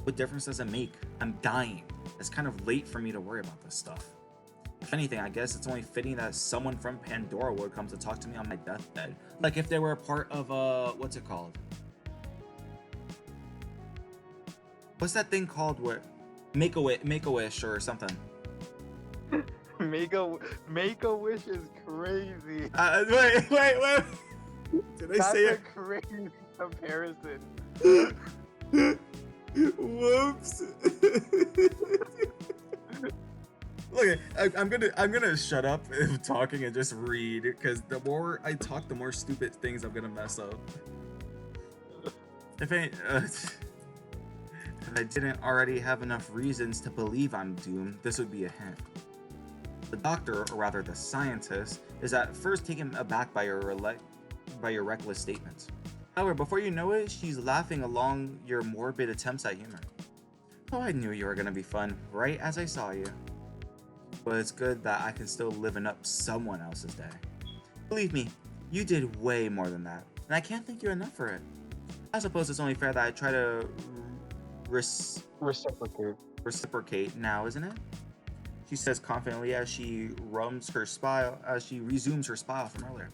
What difference does it make? I'm dying. It's kind of late for me to worry about this stuff. If anything, I guess it's only fitting that someone from Pandora would come to talk to me on my deathbed. Like if they were a part of, what's it called? What's that thing called where... Make-A-Wish or something. Make a wish is crazy. Wait. Did I That's say a it? crazy comparison. Whoops. Look, I'm gonna shut up talking and just read, because the more I talk, the more stupid things I'm gonna mess up. If any, If I didn't already have enough reasons to believe I'm doomed, this would be a hint. The doctor, or rather the scientist, is at first taken aback by your reckless statements. However, before you know it, she's laughing along your morbid attempts at humor. Oh, I knew you were gonna be fun, right as I saw you. But it's good that I can still liven up someone else's day. Believe me, you did way more than that, and I can't thank you enough for it. I suppose it's only fair that I try to reciprocate now, isn't it? She says confidently as she resumes her smile from earlier.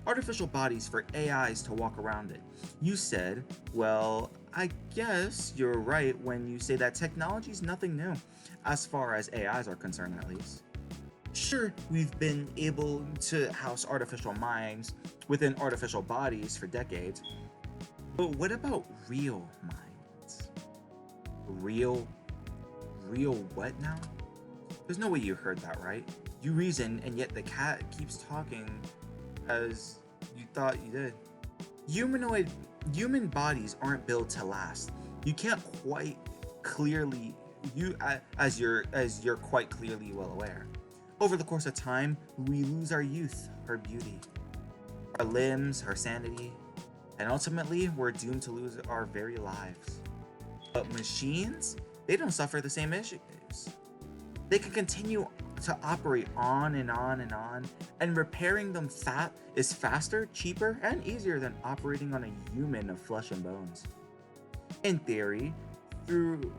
Artificial bodies for AIs to walk around it. You said, well, I guess you're right when you say that technology's nothing new, as far as AIs are concerned at least. Sure, we've been able to house artificial minds within artificial bodies for decades, but what about real minds? Real what now? There's no way you heard that, right? You reason, and yet the cat keeps talking as you thought you did. Human bodies aren't built to last. You can't quite clearly, as you're quite clearly well aware. Over the course of time, we lose our youth, our beauty, our limbs, our sanity, and ultimately, we're doomed to lose our very lives. But machines, they don't suffer the same issues. They can continue to operate on and on and on, and repairing them is faster, cheaper, and easier than operating on a human of flesh and bones. In theory, through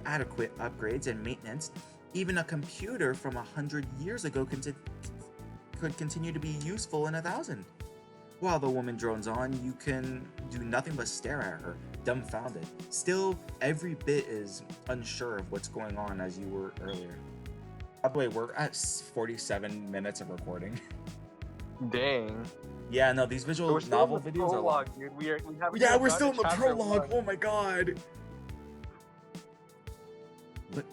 adequate upgrades and maintenance, even a computer from 100 years ago could continue to be useful in 1,000. While the woman drones on, you can do nothing but stare at her, dumbfounded. Still, every bit is unsure of what's going on as you were earlier. By the way, we're at 47 minutes of recording. Dang. Yeah, no, these visual novel videos are long. Dude. We're still in the prologue. Oh my god. But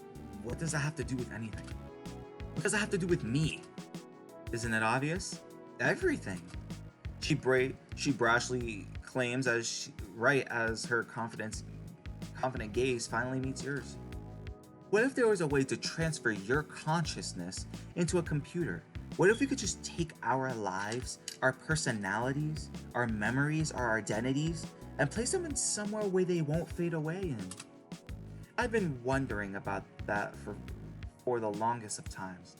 what does that have to do with anything? What does that have to do with me? Isn't it obvious? Everything. She brashly claims as her confident gaze finally meets yours. What if there was a way to transfer your consciousness into a computer? What if we could just take our lives, our personalities, our memories, our identities, and place them in somewhere where they won't fade away in? I've been wondering about that for the longest of times.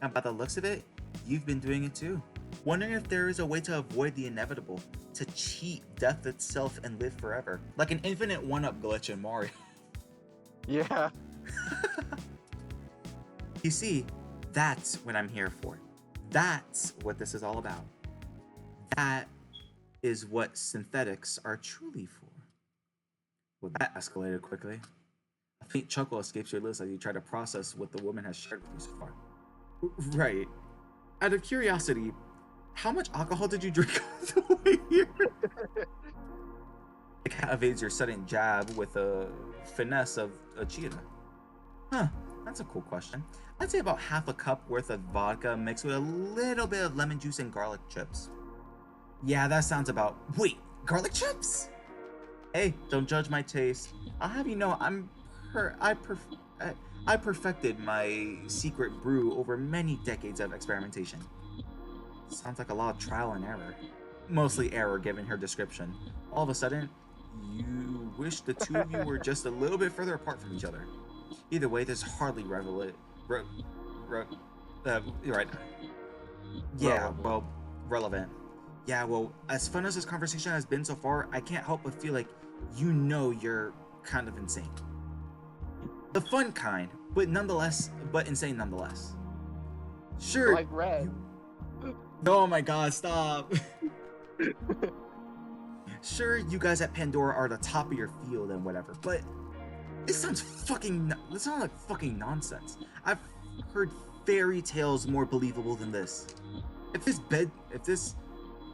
And by the looks of it, you've been doing it too. Wondering if there is a way to avoid the inevitable, to cheat death itself and live forever. Like an infinite one-up glitch in Mario. Yeah. You see, that's what I'm here for. That's what this is all about. That is what synthetics are truly for. Well, that escalated quickly. A faint chuckle escapes your lips as you try to process what the woman has shared with you so far. Right. Out of curiosity, how much alcohol did you drink on the way here? The cat evades your sudden jab with a finesse of a cheetah. Huh, that's a cool question. I'd say about half a cup worth of vodka mixed with a little bit of lemon juice and garlic chips. Yeah, that sounds about... Wait, garlic chips? Hey, don't judge my taste. I'll have you know I perfected my secret brew over many decades of experimentation. Sounds like a lot of trial and error. Mostly error given her description. All of a sudden, you wish the two of you were just a little bit further apart from each other. Either way, this is hardly relevant. Right. Yeah, well, relevant. Yeah, well, as fun as this conversation has been so far, I can't help but feel like you know you're kind of insane. The fun kind, but insane nonetheless. Sure. Like Red. Oh my god, stop. Sure, you guys at Pandora are the top of your field and whatever, but this sounds like fucking nonsense. I've heard fairy tales more believable than this. If this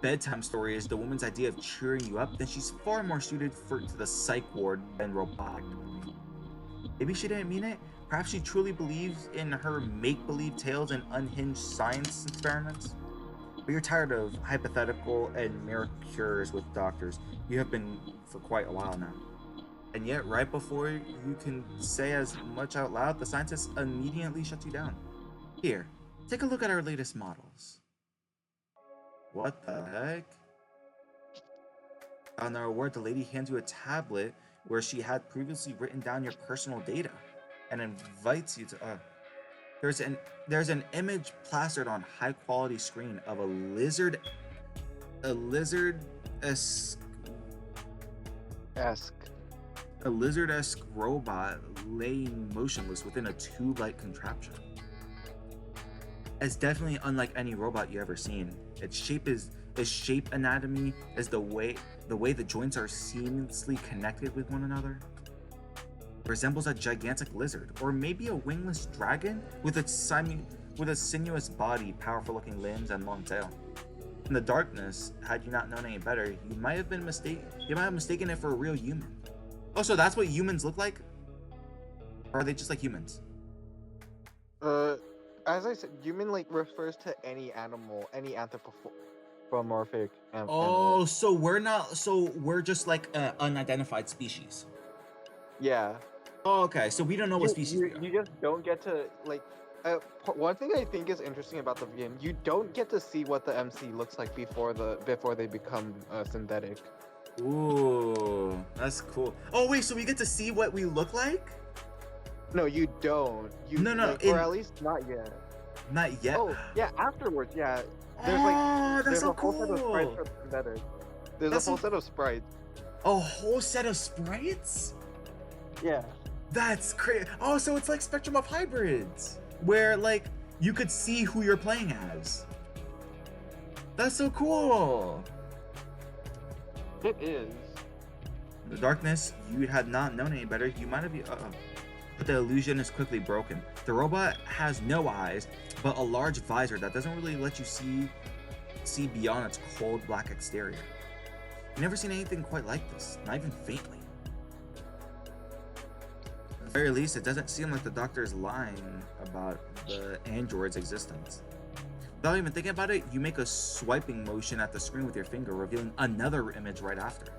bedtime story is the woman's idea of cheering you up, then she's far more suited to the psych ward than robotic. Maybe she didn't mean it. Perhaps she truly believes in her make-believe tales and unhinged science experiments. But you're tired of hypothetical and mere cures with doctors. You have been for quite a while now. And yet, right before you can say as much out loud, the scientist immediately shuts you down. Here, take a look at our latest models. What the heck? On our award, the lady hands you a tablet where she had previously written down your personal data and invites you to. There's an image plastered on high quality screen of a lizard esque Ask. robot laying motionless within a tube-like contraption. It's definitely unlike any robot you ever seen. Its shape anatomy is the way the joints are seamlessly connected with one another. Resembles a gigantic lizard, or maybe a wingless dragon with a sinuous body, powerful looking limbs, and long tail. In the darkness, had you not known any better, you might have mistaken it for a real human. Oh, so that's what humans look like? Or are they just like humans? As I said, human like refers to any animal, any anthropomorphic animal. Oh, so we're just like an unidentified species. Yeah. Oh, okay, so we don't know what species we are. You just don't get to like. One thing I think is interesting about the game, you don't get to see what the MC looks like before they become synthetic. Ooh, that's cool. Oh wait, so we get to see what we look like? No, you don't. No, like, or at least not yet. Not yet. Oh, yeah, afterwards, yeah. There's Oh, that's there's so a whole set of sprites cool. for synthetic. There's That's a whole so- set of sprites. A whole set of sprites? Yeah. That's crazy. Oh, so it's like Spectrum of Hybrids, where like you could see who you're playing as. That's so cool. It is. In the darkness, you had not known any better. You might have been. But the illusion is quickly broken. The robot has no eyes, but a large visor that doesn't really let you see beyond its cold black exterior. You've never seen anything quite like this, not even faintly. At the very least, it doesn't seem like the doctor is lying about the android's existence. Without even thinking about it, you make a swiping motion at the screen with your finger, revealing another image right after.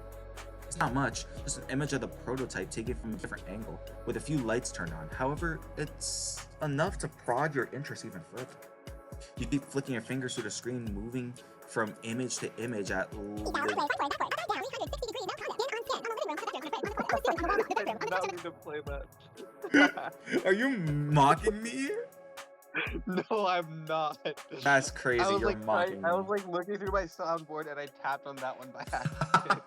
It's not much, just an image of the prototype taken from a different angle, with a few lights turned on. However, it's enough to prod your interest even further. You keep flicking your fingers through the screen, moving from image to image at Not need to play that. Are you mocking me? No, I'm not. That's crazy. I was You're like, mocking I me. was like looking through my soundboard and I tapped on that one by accident.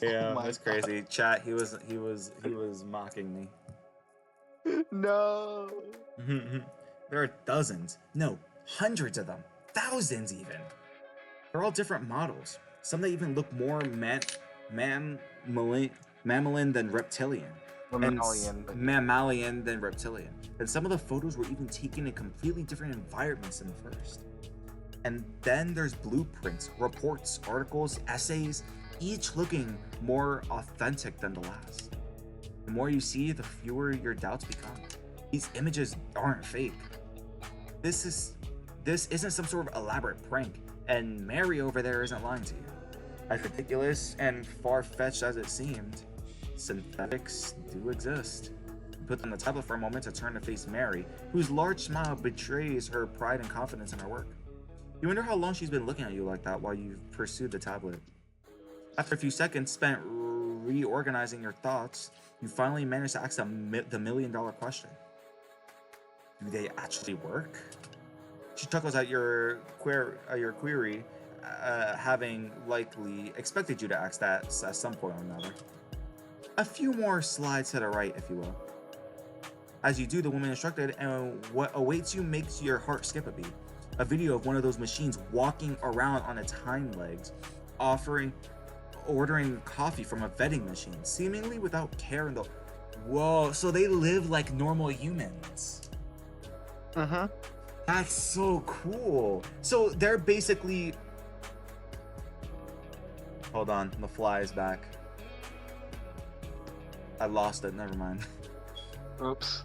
Yeah, Oh my that's crazy. Chat, he was mocking me. No. There are dozens, no, hundreds of them, thousands even. They're all different models. Some that even look more mammalian than reptilian. Mammalian than reptilian. And some of the photos were even taken in completely different environments than the first. And then there's blueprints, reports, articles, essays, each looking more authentic than the last. The more you see, the fewer your doubts become. These images aren't fake. This isn't some sort of elaborate prank, and Mary over there isn't lying to you. As ridiculous and far-fetched as it seemed, synthetics do exist. You put on the tablet for a moment to turn to face Mary, whose large smile betrays her pride and confidence in her work. You wonder how long she's been looking at you like that while you pursued the tablet. After a few seconds spent reorganizing your thoughts, you finally manage to ask the million-dollar question. Do they actually work? She chuckles at your query, having likely expected you to ask that at some point or another. A few more slides to the right, if you will. As you do, the woman instructed, and what awaits you makes your heart skip a beat. A video of one of those machines walking around on its hind legs, ordering coffee from a vending machine, seemingly without care in the... Whoa, so they live like normal humans. Uh-huh. That's so cool. So they're basically... Hold on, the fly is back. I lost it, never mind. Oops.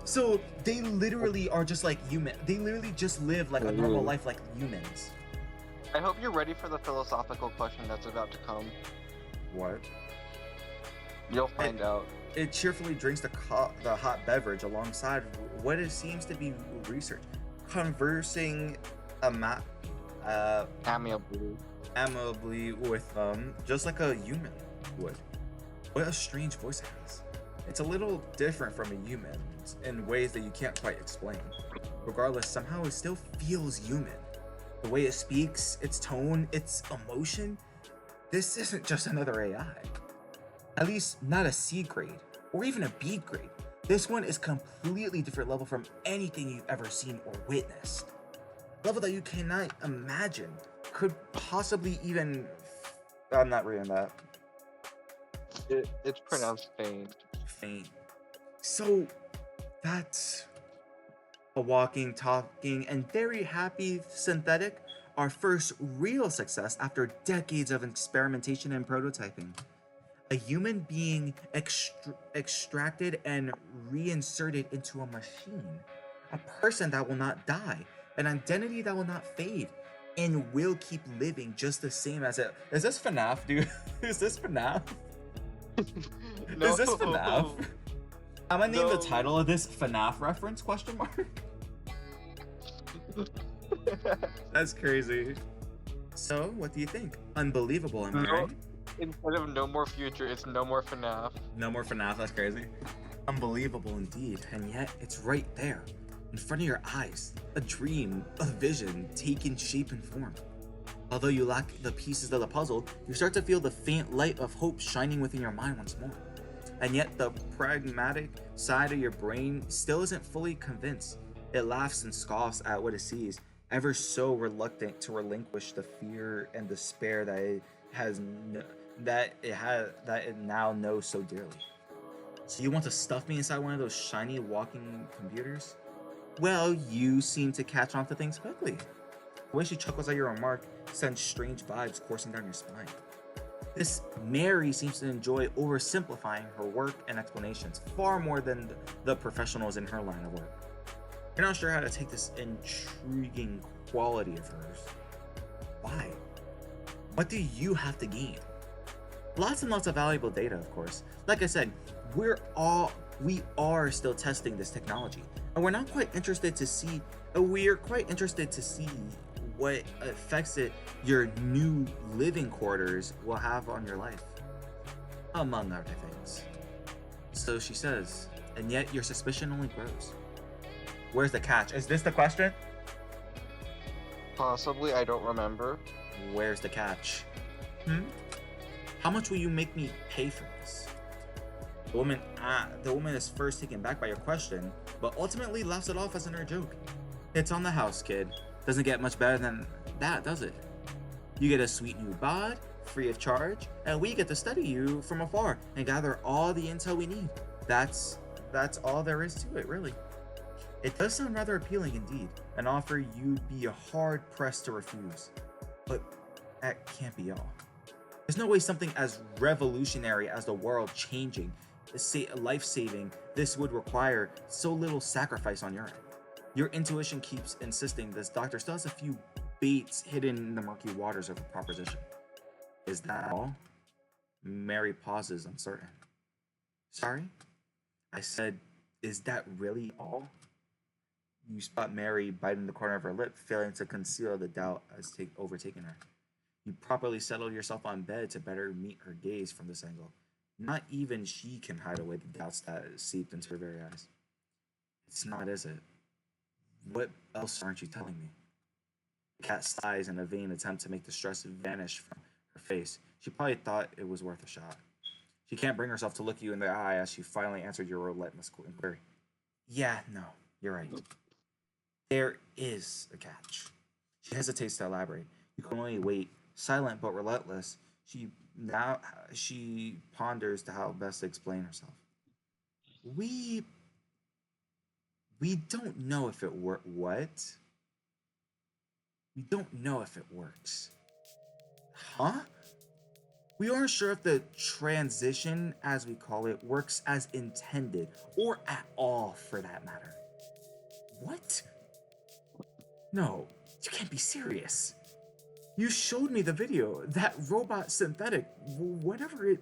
So they literally are just like human. They literally just live like a normal life like humans. I hope you're ready for the philosophical question that's about to come. What? You'll find out. It cheerfully drinks the hot beverage alongside what it seems to be research, conversing Amiably. amicably with them, just like a human would. What a strange voice it has. It's a little different from a human in ways that you can't quite explain. Regardless, somehow it still feels human. The way it speaks, its tone, its emotion. This isn't just another AI. At least not a C grade or even a B grade. This one is completely different level from anything you've ever seen or witnessed. Level that you cannot imagine could possibly even. I'm not reading that. It's pronounced faint. Faint. So that's a walking, talking, and very happy synthetic. Our first real success after decades of experimentation and prototyping. A human being extracted and reinserted into a machine. A person that will not die. An identity that will not fade. And will keep living just the same as it. Is this FNAF, dude? Is this FNAF? No. Is this FNAF? I'm gonna name the No. title of this FNAF reference, question mark? That's crazy. So, what do you think? Unbelievable, am I No. right? Instead of no more future, it's no more FNAF. No more FNAF, that's crazy. Unbelievable indeed, and yet it's right there, in front of your eyes. A dream, a vision, taking shape and form. Although you lack the pieces of the puzzle, you start to feel the faint light of hope shining within your mind once more. And yet the pragmatic side of your brain still isn't fully convinced. It laughs and scoffs at what it sees, ever so reluctant to relinquish the fear and despair that it now knows so dearly. So you want to stuff me inside one of those shiny walking computers? Well, you seem to catch on to things quickly. The way she chuckles at your remark sends strange vibes coursing down your spine. This Mary seems to enjoy oversimplifying her work and explanations far more than the professionals in her line of work. You're not sure how to take this intriguing quality of hers. Why? What do you have to gain? Lots and lots of valuable data, of course. Like I said, we are still testing this technology, and we're quite interested to see what effects your new living quarters will have on your life, among other things. So she says, and yet your suspicion only grows. Where's the catch? Is this the question? Possibly, I don't remember. Where's the catch? How much will you make me pay for this? The woman is first taken back by your question, but ultimately laughs it off as another joke. It's on the house, kid. Doesn't get much better than that, does it? You get a sweet new bod, free of charge, and we get to study you from afar and gather all the intel we need. That's all there is to it, really. It does sound rather appealing indeed, an offer you'd be hard-pressed to refuse. But that can't be all. There's no way something as revolutionary as the world changing, life-saving, this would require so little sacrifice on your end. Your intuition keeps insisting this doctor still has a few baits hidden in the murky waters of a proposition. Is that all? Mary pauses, uncertain. Sorry? I said, is that really all? You spot Mary biting the corner of her lip, failing to conceal the doubt as overtaken her. You properly settle yourself on bed to better meet her gaze from this angle. Not even she can hide away the doubts that seeped into her very eyes. It's not, is it? What else aren't you telling me? The cat sighs in a vain attempt to make the stress vanish from her face. She probably thought it was worth a shot. She can't bring herself to look you in the eye as she finally answered your relentless inquiry. Yeah, no, you're right. There is a catch. She hesitates to elaborate. You can only wait, silent but relentless. She ponders to how best to explain herself. We don't know if it works. What? We don't know if it works. Huh? We aren't sure if the transition, as we call it, works as intended, or at all for that matter. What? No, you can't be serious. You showed me the video. That robot synthetic, whatever it,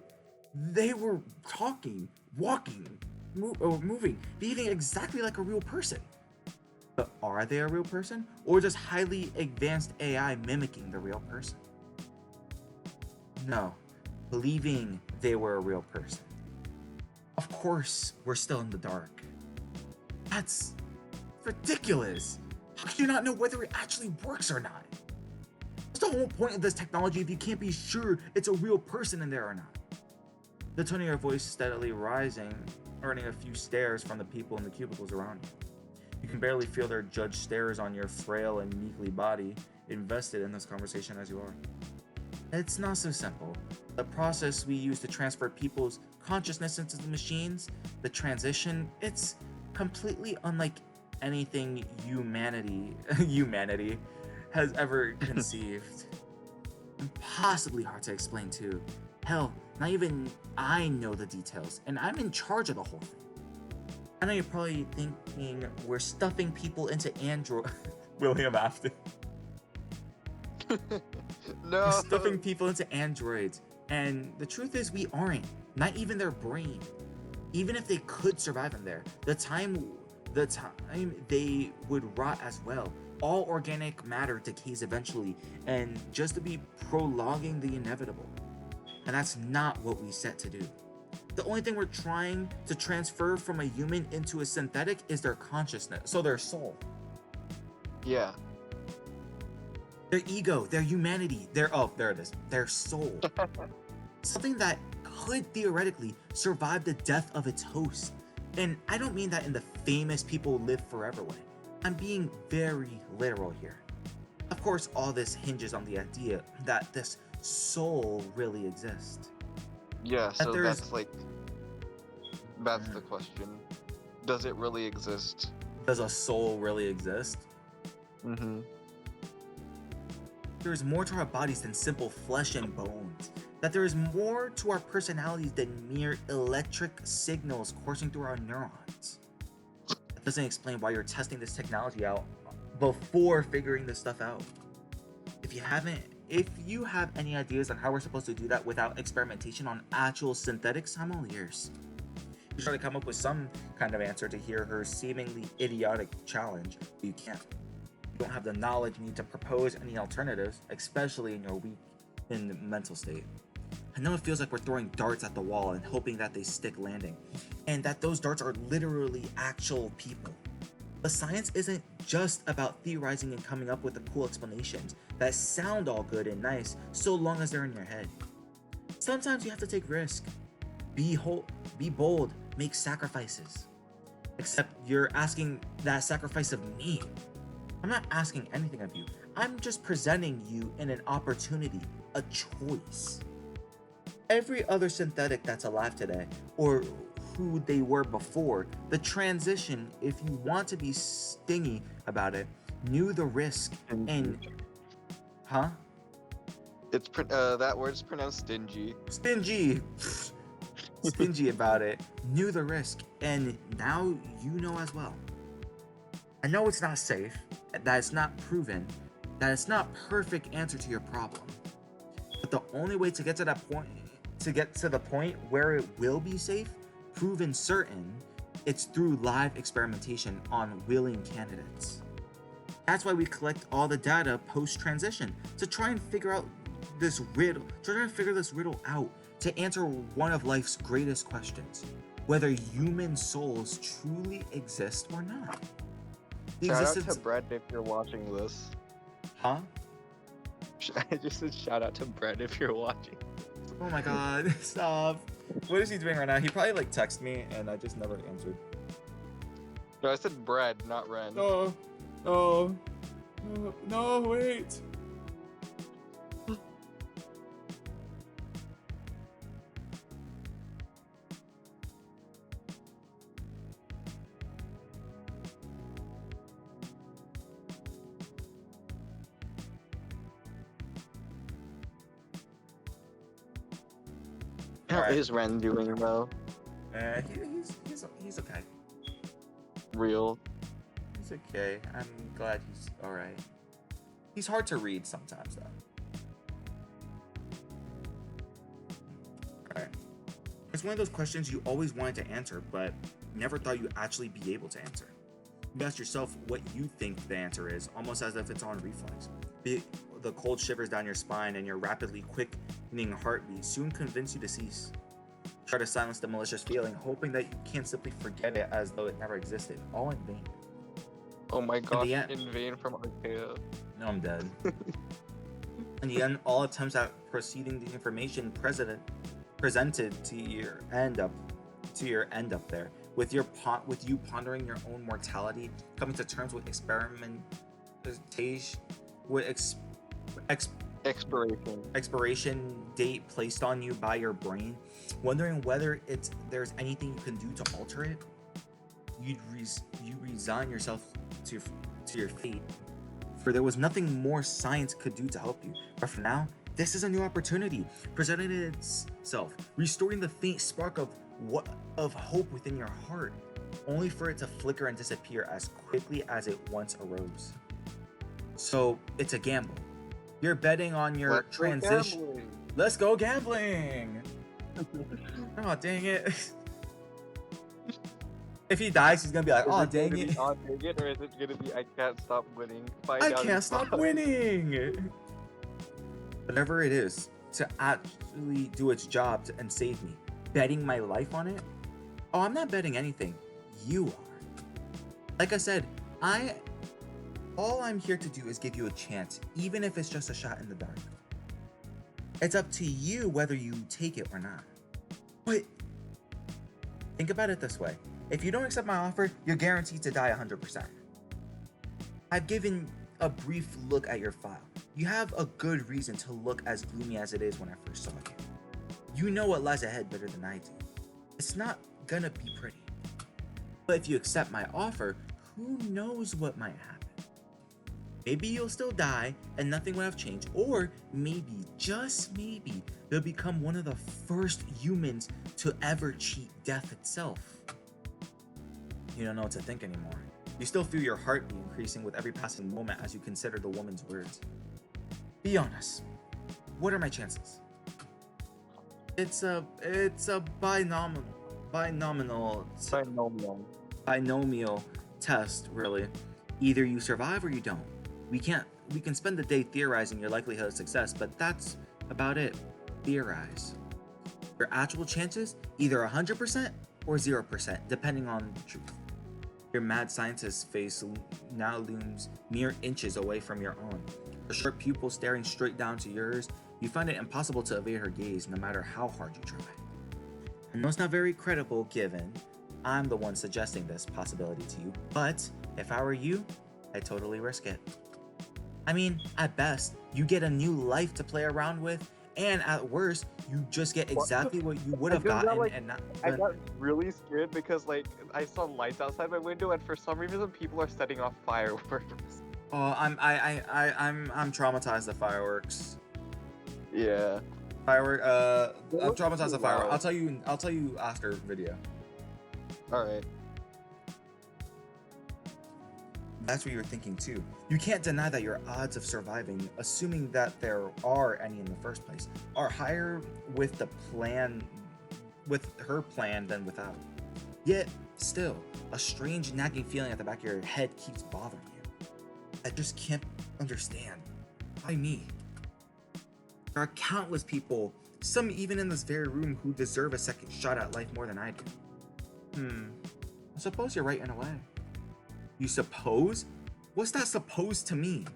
they were talking, walking, moving, behaving exactly like a real person. But are they a real person, or just highly advanced AI mimicking the real person? No, believing they were a real person. Of course, we're still in the dark. That's ridiculous. How can you not know whether it actually works or not? What's the whole point of this technology if you can't be sure it's a real person in there or not? The tone of your voice steadily rising, earning a few stares from the people in the cubicles around you. You can barely feel their judged stares on your frail and meekly body, invested in this conversation as you are. It's not so simple. The process we use to transfer people's consciousness into the machines, the transition, it's completely unlike anything humanity has ever conceived. Impossibly hard to explain too. Hell, not even I know the details, and I'm in charge of the whole thing. I know you're probably thinking we're stuffing people into Android. William Afton. No. We're stuffing people into androids, and the truth is we aren't. Not even their brain. Even if they could survive in there, the time they would rot as well. All organic matter decays eventually, and just to be prolonging the inevitable. And that's not what we set to do. The only thing we're trying to transfer from a human into a synthetic is their consciousness, so their soul. Yeah. Their ego, their humanity, their soul. Something that could theoretically survive the death of its host. And I don't mean that in the famous people live forever way. I'm being very literal here. Of course, all this hinges on the idea that this soul really exists. Yeah, That so there's- that's the question. Does it really exist? Does a soul really exist? Mm-hmm. There is more to our bodies than simple flesh and bones. That there is more to our personalities than mere electric signals coursing through our neurons. That doesn't explain why you're testing this technology out before figuring this stuff out. If you have any ideas on how we're supposed to do that without experimentation on actual synthetics, I'm all ears. You try to come up with some kind of answer to hear her seemingly idiotic challenge, but you can't. You don't have the knowledge you need to propose any alternatives, especially in your weak mental state. I know it feels like we're throwing darts at the wall and hoping that they stick landing, and that those darts are literally actual people. But science isn't just about theorizing and coming up with the cool explanations that sound all good and nice so long as they're in your head. Sometimes you have to take risks. Be bold, make sacrifices. Except you're asking that sacrifice of me. I'm not asking anything of you. I'm just presenting you in an opportunity, a choice. Every other synthetic that's alive today, or who they were before, the transition, if you want to be stingy about it, knew the risk and... Huh? It's that word's pronounced stingy. Stingy. Stingy about it, knew the risk, and now you know as well. I know it's not safe, that it's not proven, that it's not perfect answer to your problem. But the only way to get to that point, to get to the point where it will be safe, proven certain, it's through live experimentation on willing candidates. That's why we collect all the data post-transition to try and figure this riddle out, to answer one of life's greatest questions, whether human souls truly exist or not. The Shout out existence... to Brett if you're watching this. Huh? I just said shout out to Brett if you're watching. Oh my god, stop. What is he doing right now? He probably like texted me and I just never answered. No, I said bread, not Ren. No, wait. How Alright. is Ren doing though? He's okay. Real. He's okay. I'm glad he's alright. He's hard to read sometimes though. It's one of those questions you always wanted to answer, but never thought you'd actually be able to answer. You ask yourself what you think the answer is, almost as if it's on reflex. The cold shivers down your spine and your rapidly quickening heartbeat soon convince you to cease. Try to silence the malicious feeling, hoping that you can't simply forget it as though it never existed, all in vain. Oh my gosh, end- in vain from Archaea. No, I'm dead. In the end, all attempts at proceeding the information presented to your end up there, with you pondering your own mortality, coming to terms with experimentation, with expiration date placed on you by your brain, wondering whether there's anything you can do to alter it. You resign yourself to your fate, for there was nothing more science could do to help you. But for now, this is a new opportunity presenting itself, restoring the faint spark of hope within your heart, only for it to flicker and disappear as quickly as it once arose. So it's a gamble. You're betting on your transition. Let's go gambling! Oh, dang it. If he dies, he's gonna be like, oh, dang it. Oh, dang it, or is it gonna be, I can't stop winning? I can't stop winning! Whatever it is, to actually do its job and save me. Betting my life on it? Oh, I'm not betting anything. You are. Like I said, all I'm here to do is give you a chance, even if it's just a shot in the dark. It's up to you whether you take it or not. But think about it this way. If you don't accept my offer, you're guaranteed to die 100%. I've given a brief look at your file. You have a good reason to look as gloomy as it is when I first saw you. You know what lies ahead better than I do. It's not gonna be pretty. But if you accept my offer, who knows what might happen? Maybe you'll still die and nothing will have changed, or maybe, just maybe, you'll become one of the first humans to ever cheat death itself. You don't know what to think anymore. You still feel your heartbeat increasing with every passing moment as you consider the woman's words. Be honest. What are my chances? It's a binomial test, really. Either you survive or you don't. We can spend the day theorizing your likelihood of success, but that's about it. Theorize. Your actual chances, either 100% or 0%, depending on the truth. Your mad scientist's face now looms mere inches away from your own. Her sharp pupil staring straight down to yours, you find it impossible to evade her gaze no matter how hard you try. I know it's not very credible given I'm the one suggesting this possibility to you, but if I were you, I'd totally risk it. I mean, at best, you get a new life to play around with, and at worst, you just get exactly what you would have gotten I got really scared because I saw lights outside my window, and for some reason people are setting off fireworks. Oh, I'm traumatized of fireworks. Yeah. I'm traumatized of fireworks. I'll tell you after video. All right. That's what you're thinking too. You can't deny that your odds of surviving, assuming that there are any in the first place, are higher with her plan than without. Yet, still, a strange nagging feeling at the back of your head keeps bothering you. I just can't understand. Why me? There are countless people, some even in this very room, who deserve a second shot at life more than I do. I suppose you're right in a way. You suppose? What's that supposed to mean?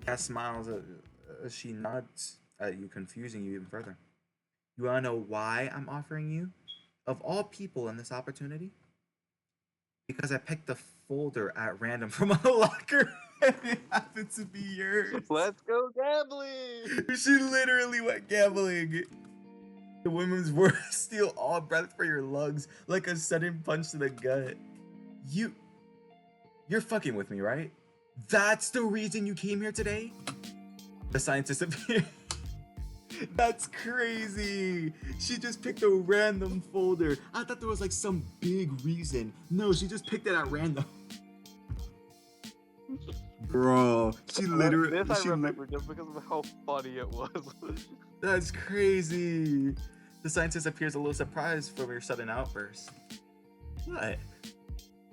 Cass smiles as she nods at you, confusing you even further. You wanna know why I'm offering you, of all people, in this opportunity? Because I picked a folder at random from a locker and it happened to be yours. Let's go gambling! She literally went gambling. The woman's words steal all breath from your lungs like a sudden punch to the gut. You're fucking with me, right? That's the reason you came here today? The scientist appeared. That's crazy. She just picked a random folder. I thought there was some big reason. No, she just picked it at random. Bro, she literally. This I remember just because of how funny it was. That's crazy. The scientist appears a little surprised from your sudden outburst. What?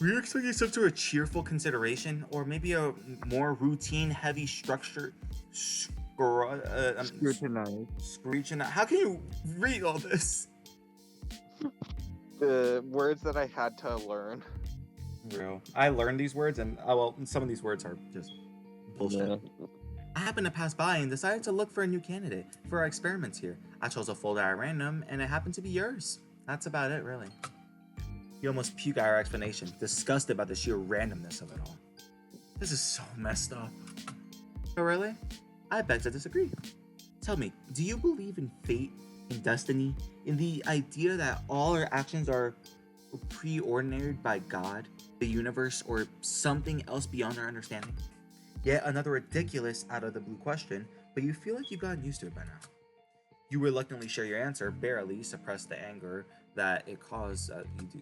Were you expecting some sort of cheerful consideration, or maybe a more routine, heavy structure? Scrutinize. Screeching. How can you read all this? The words that I had to learn. Real. I learned these words, and well, some of these words are just bullshit. I happened to pass by and decided to look for a new candidate for our experiments here. I chose a folder at random, and it happened to be yours. That's about it, really. You almost puke at our explanation, disgusted by the sheer randomness of it all. This is so messed up. Oh, really? I beg to disagree. Tell me, do you believe in fate, in destiny, in the idea that all our actions are preordinated by God, the universe, or something else beyond our understanding? Yet another ridiculous out of the blue question, but you feel like you've gotten used to it by now. You reluctantly share your answer, barely suppress the anger that it caused you do.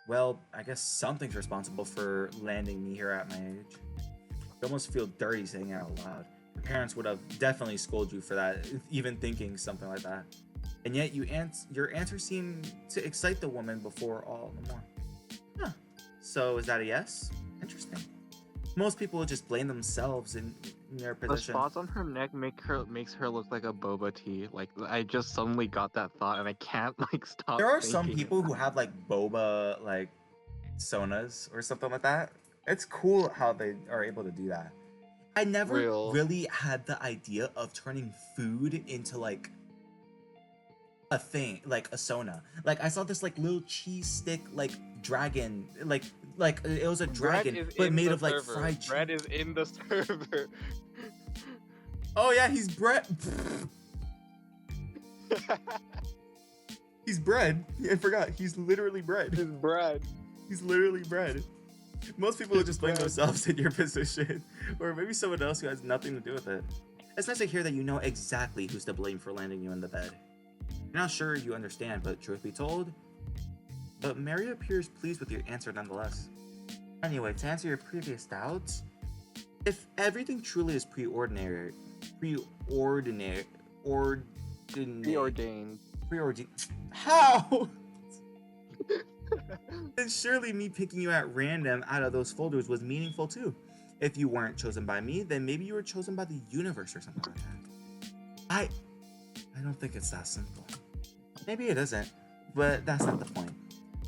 Well, I guess something's responsible for landing me here at my age. You almost feel dirty saying it out loud. Your parents would have definitely scolded you for that, even thinking something like that. And yet your answer seemed to excite the woman before all the more. Huh. So is that a yes? Interesting. Most people would just blame themselves in their The position. spots on her neck makes her look like a boba tea. Like I just suddenly got that thought, and I can't like stop. There are some thinking people it. who have like boba like sonas or something like that. It's cool how they are able to do that. I never Real. really had the idea of turning food into like a thing, like a sona. Like I saw this like little cheese stick like dragon, like it was a dragon Bread is but in made the of like server. fried cheese. Bread is in the server. Oh yeah, he's bread. He's bread. I forgot. He's literally bread. His bread. He's literally bread. Most people would just blame bread. themselves in your position, or maybe someone else who has nothing to do with it. It's nice to hear that you know exactly who's to blame for landing you in the bed. You're not sure you understand, but truth be told, but Mary appears pleased with your answer nonetheless. Anyway, to answer your previous doubts, if everything truly is preordinary, Preordained. how? Then surely me picking you at random out of those folders was meaningful too. If you weren't chosen by me, then maybe you were chosen by the universe or something like that. I don't think it's that simple. Maybe it isn't, but that's not the point.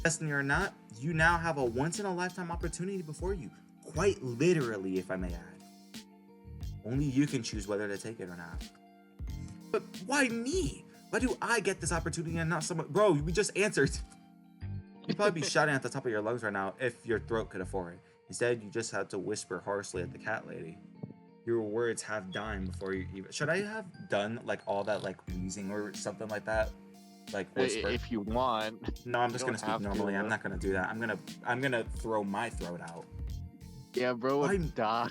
Destiny or not, you now have a once-in-a-lifetime opportunity before you. Quite literally, if I may add. Only you can choose whether to take it or not. But why me? Why do I get this opportunity and not someone? Bro, we just answered. You'd probably be shouting at the top of your lungs right now if your throat could afford it. Instead, you just had to whisper harshly at the cat lady. Your words have died before you even. Should I have done like all that like wheezing or something like that? Like whisper? If you want. No, I'm you just don't gonna speak have to, normally. I'm though. not gonna do that. I'm gonna throw my throat out. Yeah, bro would I'm- die.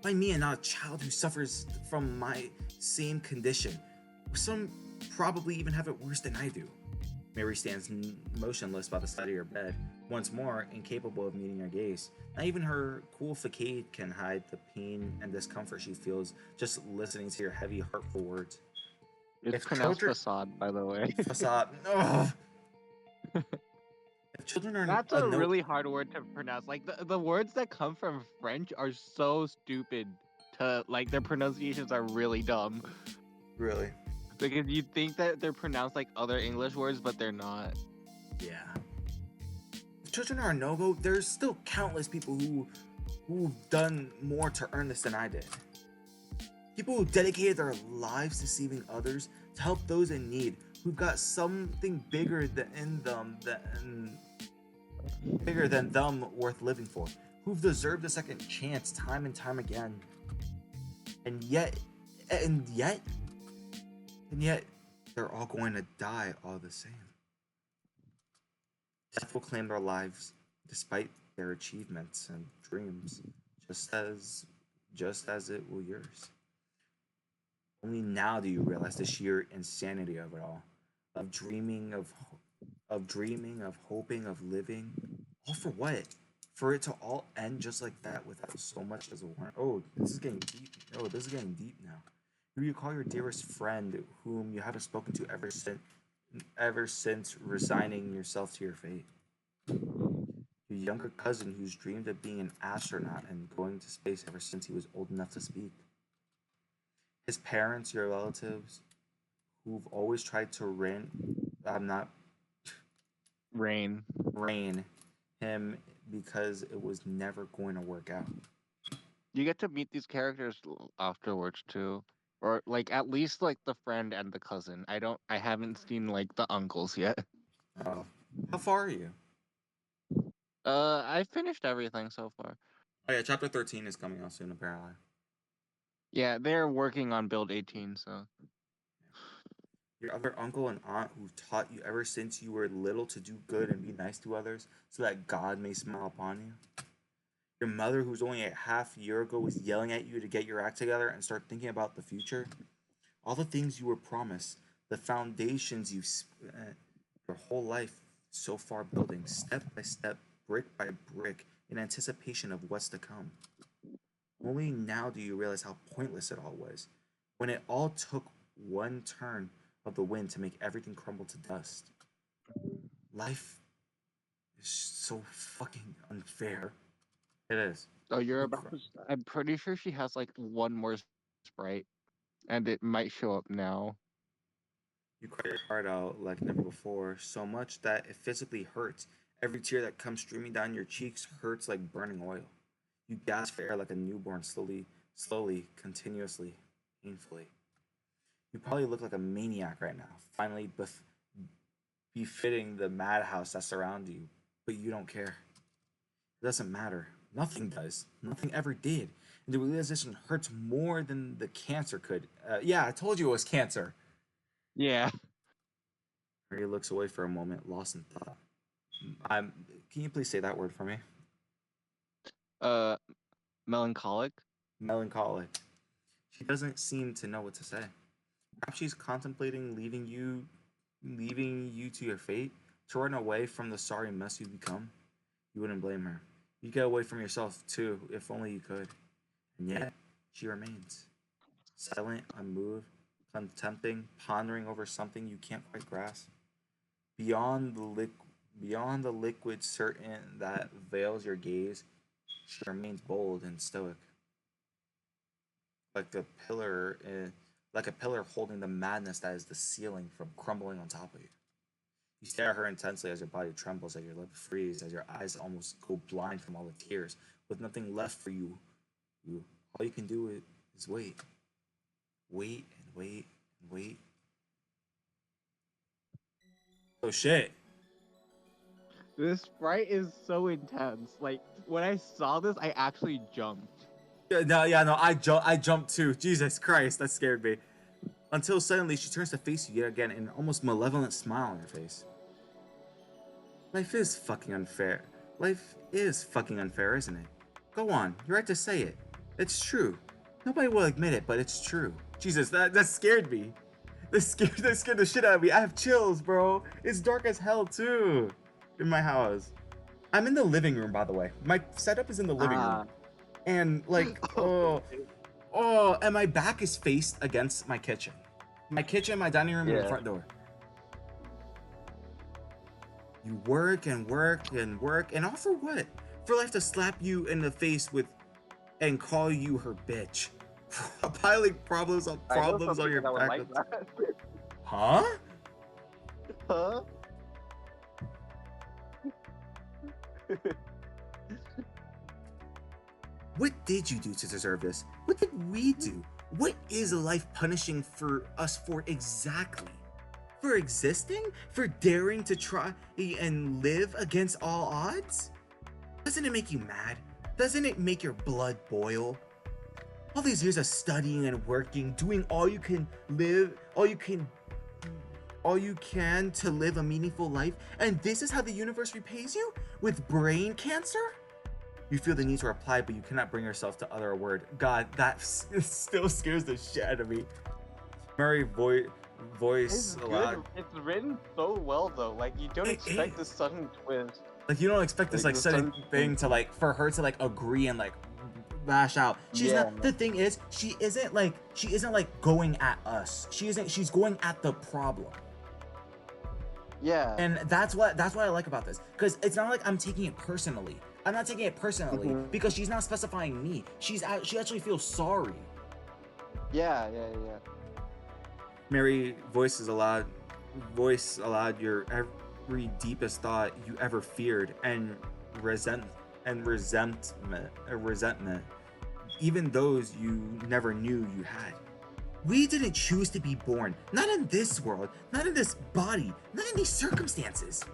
Why me and not a child who suffers from my same condition? Some probably even have it worse than I do. Mary stands motionless by the side of your bed, once more incapable of meeting your gaze. Not even her cool facade can hide the pain and discomfort she feels just listening to your heavy, hurtful words. It's If pronounced children- facade, by the way. Facade. Ugh. If children are That's a no- really hard word to pronounce. Like the words that come from French are so stupid to like their pronunciations are really dumb. really. Because you think that they're pronounced like other English words, but they're not. Yeah. If children are a no-go, there's still countless people who've done more to earn this than I did. People who dedicated their lives to saving others, to help those in need, who've got something bigger than them worth living for, who've deserved a second chance time and time again. And yet, they're all going to die all the same. Death will claim their lives despite their achievements and dreams, just as it will yours. Only now do you realize the sheer insanity of it all, of dreaming, of hoping, of living, all for what? For it to all end just like that without so much as a warning. Oh, this is getting deep. Oh, this is getting deep now. Who do you call your dearest friend whom you haven't spoken to ever since resigning yourself to your fate? Your younger cousin who's dreamed of being an astronaut and going to space ever since he was old enough to speak. His parents, your relatives, who've always tried to I'm not Rain. rein him because it was never going to work out. You get to meet these characters afterwards too, or like at least like the friend and the cousin. I haven't seen like the uncles yet. Oh, how far are you? I finished everything so far. Oh yeah, chapter 13 is coming out soon apparently. Yeah, they're working on build 18, so Your other uncle and aunt who taught you ever since you were little to do good and be nice to others so that God may smile upon you. Your mother who's only a half year ago was yelling at you to get your act together and start thinking about the future. All the things you were promised, the foundations you've spent your whole life so far building, step by step, brick by brick, in anticipation of what's to come. Only now do you realize how pointless it all was, when it all took one turn of the wind to make everything crumble to dust. Life is so fucking unfair. It is. oh, you're about to. I'm pretty sure she has like one more sprite, and it might show up now. You cry your heart out like never before, so much that it physically hurts. Every tear that comes streaming down your cheeks hurts like burning oil. You gasp for air like a newborn, slowly, continuously, painfully. You probably look like a maniac right now, finally befitting the madhouse that surrounds you, but you don't care. It doesn't matter. Nothing does. Nothing ever did. And the realization hurts more than the cancer could. Yeah, I told you it was cancer. Yeah. Mary looks away for a moment, lost in thought. Can you please say that word for me? Uh, melancholic. Melancholic. She doesn't seem to know what to say. Perhaps she's contemplating leaving you to your fate, to run away from the sorry mess you've become. You wouldn't blame her. You'd get away from yourself too, if only you could. And yet, she remains. Silent, unmoved, contemplating, pondering over something you can't quite grasp. Beyond the liquid certain that veils your gaze, she remains bold and stoic. Like like a pillar holding the madness that is the ceiling from crumbling on top of you. You stare at her intensely as your body trembles, as your lips freeze, as your eyes almost go blind from all the tears, with nothing left for you. All you can do is wait. Wait and wait and wait. Oh shit. This sprite is so intense. Like when I saw this, I actually jumped. Yeah, no, I jumped too. Jesus Christ, that scared me. Until suddenly she turns to face you yet again, an almost malevolent smile on her face. Life is fucking unfair. Life is fucking unfair, isn't it? Go on, you're right to say it. It's true. Nobody will admit it, but it's true. Jesus, that scared me. That scared the shit out of me. I have chills, bro. It's dark as hell too in my house. I'm in the living room, by the way. My setup is in the living room. And like, and my back is faced against my kitchen. My kitchen, my dining room, and the front door. You work and work and work, and all for what? For life to slap you in the face with and call you her bitch. Piling problems on your back. Like that. Huh? Huh? What did you do to deserve this? What did we do? What is life punishing for us for exactly? For existing? For daring to try and live against all odds? Doesn't it make you mad? Doesn't it make your blood boil? All these years of studying and working, doing all you can to live a meaningful life, and this is how the universe repays you? With brain cancer? You feel the need to reply, but you cannot bring yourself to utter a word. God, that still scares the shit out of me. Murray voice It's aloud. good. It's written so well though. Like you don't expect the sudden twist. Like you don't expect this Like, like the sudden sudden thing to like for her to like agree and like lash out. She's Yeah. not. The thing is, she isn't like going at us. She's going at the problem. Yeah. And that's what I like about this, because it's not like I'm taking it personally. I'm not taking it personally Mhm. because she's not specifying me. She actually feels sorry. Yeah. Mary voice allowed your every deepest thought you ever feared, and resentment, even those you never knew you had. We didn't choose to be born, not in this world, not in this body, not in these circumstances.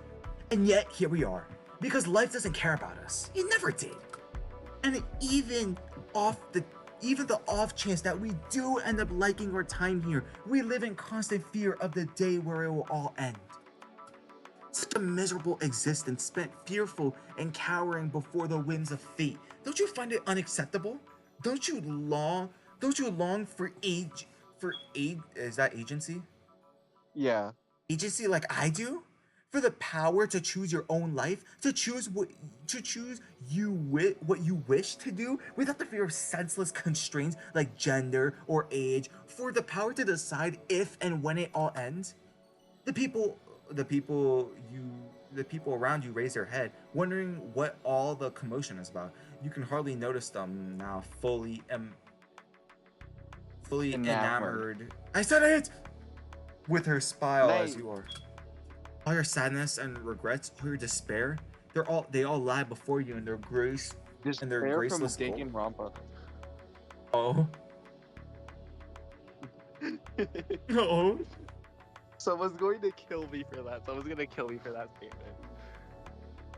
And yet, here we are, because life doesn't care about us. It never did. And even the off chance that we do end up liking our time here, we live in constant fear of the day where it will all end. Such a miserable existence spent fearful and cowering before the winds of fate. Don't you find it unacceptable? Don't you long for aid, is that agency? Yeah. Agency like I do? For the power to choose your own life, to choose what you wish to do without the fear of senseless constraints like gender or age, for the power to decide if and when it all ends. The people around you raise their head, wondering what all the commotion is about. You can hardly notice them now, fully enamored. I said it! With her smile as Nice. you are. All your sadness and regrets, all your despair, they all lie before you in their Despair from graceless Jake gold. and Rampa. Oh. Oh. Someone's going to kill me for that. Someone's gonna kill me for that statement.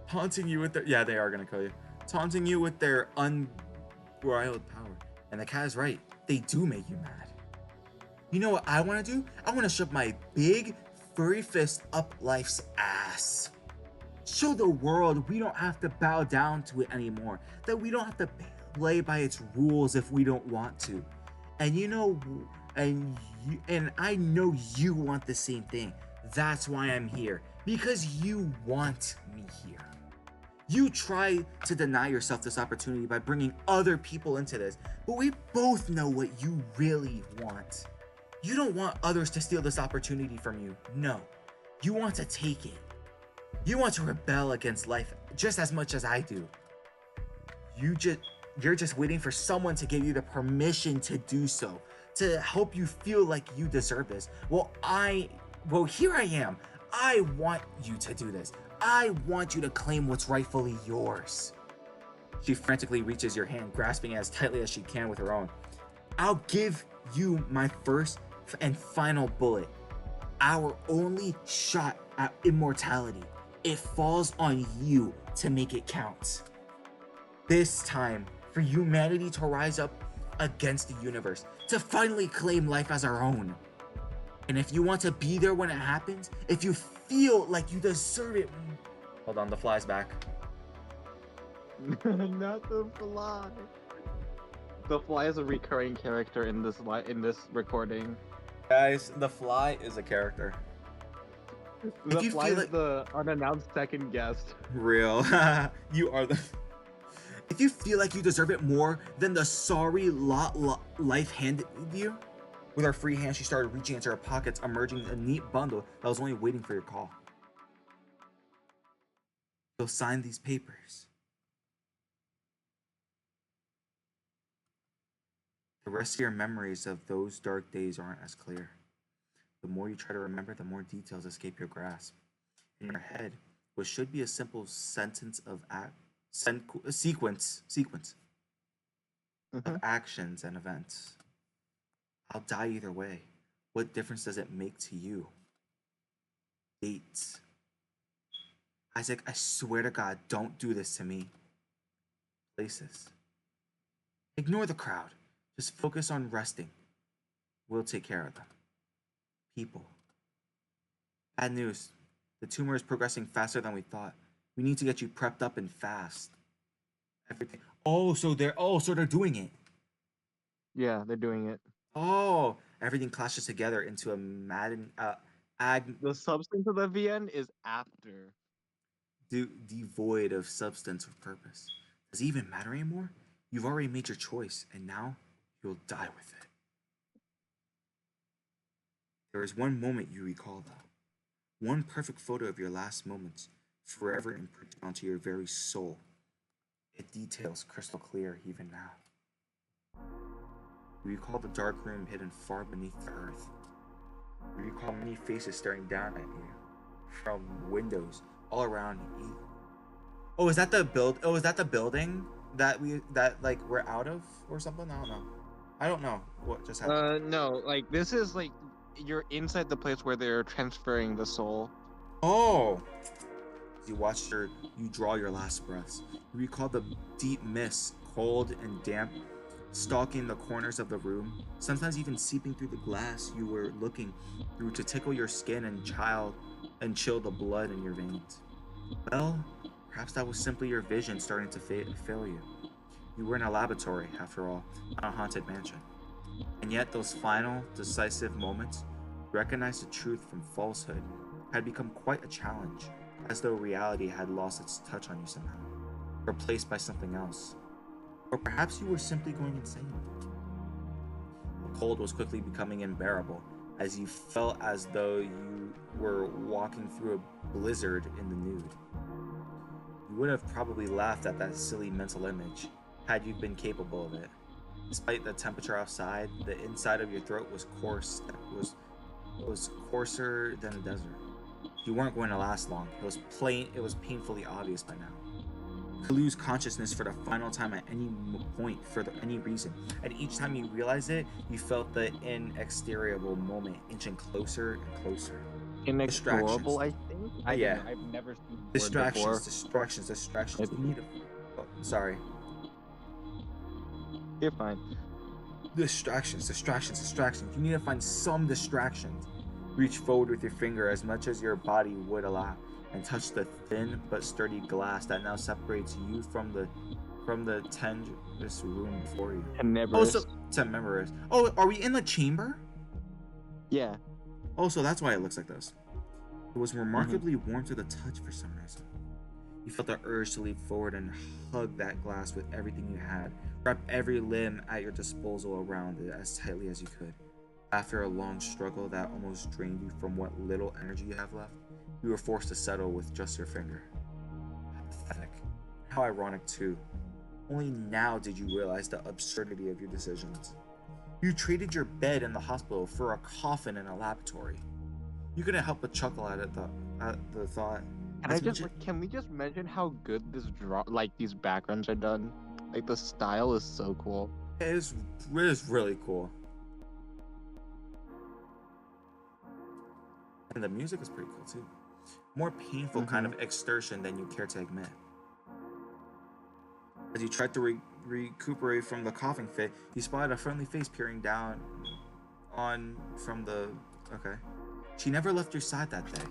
Taunting you with their, yeah, they are gonna kill you. Taunting you with their unbridled power. And the cat is right. They do make you mad. You know what I want to do? I want to shove my big furry fist up life's ass. Show the world we don't have to bow down to it anymore. That we don't have to play by its rules if we don't want to. And and I know you want the same thing. That's why I'm here. Because you want me here. You try to deny yourself this opportunity by bringing other people into this, but we both know what you really want. You don't want others to steal this opportunity from you. No. You want to take it. You want to rebel against life just as much as I do. You're just waiting for someone to give you the permission to do so, to help you feel like you deserve this. Well, here I am. I want you to do this. I want you to claim what's rightfully yours. She frantically reaches your hand, grasping it as tightly as she can with her own. I'll give you my first and final bullet. Our only shot at immortality. It falls on you to make it count. This time, for humanity to rise up against the universe, to finally claim life as our own. And if you want to be there when it happens, if you feel like you deserve it. Hold on, the fly's back. Not the fly. The fly is a recurring character in this recording. Guys, the fly is a character. The you fly feel is like- the unannounced second guest. Real. You are the. If you feel like you deserve it more than the sorry lot life handed you, with her free hand, she started reaching into her pockets, emerging a neat bundle that was only waiting for your call. You'll sign these papers. The rest of your memories of those dark days aren't as clear. The more you try to remember, the more details escape your grasp. In your head, what should be a simple sentence of sequence of Mhm. actions and events. I'll die either way. What difference does it make to you? Dates. Isaac, I swear to God, don't do this to me. Places. Ignore the crowd. Just focus on resting. We'll take care of them. People. Bad news. The tumor is progressing faster than we thought. We need to get you prepped up and fast. Everything. So they're doing it. Yeah, they're doing it. Oh, everything clashes together into a The substance of the VN is after. devoid of substance or purpose. Does it even matter anymore? You've already made your choice, and now you'll die with it. There is one moment you recall, though. One perfect photo of your last moments, forever imprinted onto your very soul. It details crystal clear even now. You recall the dark room hidden far beneath the earth. You recall many faces staring down at you from windows all around you. Oh, is that the building that we're out of or something? I don't know. I don't know what just happened. No, like this is like you're inside the place where they're transferring the soul. Oh. As you draw your last breaths. You recall the deep mist, cold and damp, stalking the corners of the room, sometimes even seeping through the glass you were looking through to tickle your skin and chill the blood in your veins. Well, perhaps that was simply your vision starting to fail you. You were in a laboratory, after all, not a haunted mansion. And yet those final, decisive moments, recognize the truth from falsehood, had become quite a challenge, as though reality had lost its touch on you somehow, replaced by something else. Or perhaps you were simply going insane. The cold was quickly becoming unbearable, as you felt as though you were walking through a blizzard in the nude. You would have probably laughed at that silly mental image, had you been capable of it. Despite the temperature outside, the inside of your throat was coarser than a desert. You weren't going to last long. It was painfully obvious by now. You could lose consciousness for the final time at any point for any reason. And each time you realized it, you felt the inexorable moment inching closer and closer. Inexorable, I think. I Yeah. don't know, I've never seen the word before. Distractions. You need sorry. You're fine. Distractions. You need to find some distractions. Reach forward with your finger as much as your body would allow, and touch the thin but sturdy glass that now separates you from the tenuous room before you. Tenebrous. Oh, are we in the chamber? Yeah. Oh, so that's why it looks like this. It was remarkably warm to the touch for some reason. You felt the urge to leap forward and hug that glass with everything you had. Wrap every limb at your disposal around it as tightly as you could. After a long struggle that almost drained you from what little energy you have left, you were forced to settle with just your finger. How pathetic. How ironic, too. Only now did you realize the absurdity of your decisions. You traded your bed in the hospital for a coffin in a laboratory. You couldn't help but chuckle at the thought. Can we just mention how good these backgrounds are done? Like the style is so cool. It is really cool. And the music is pretty cool too. More painful kind of extortion than you care to admit. As you tried to recuperate from the coughing fit, you spotted a friendly face peering down on from the... Okay. She never left your side that day.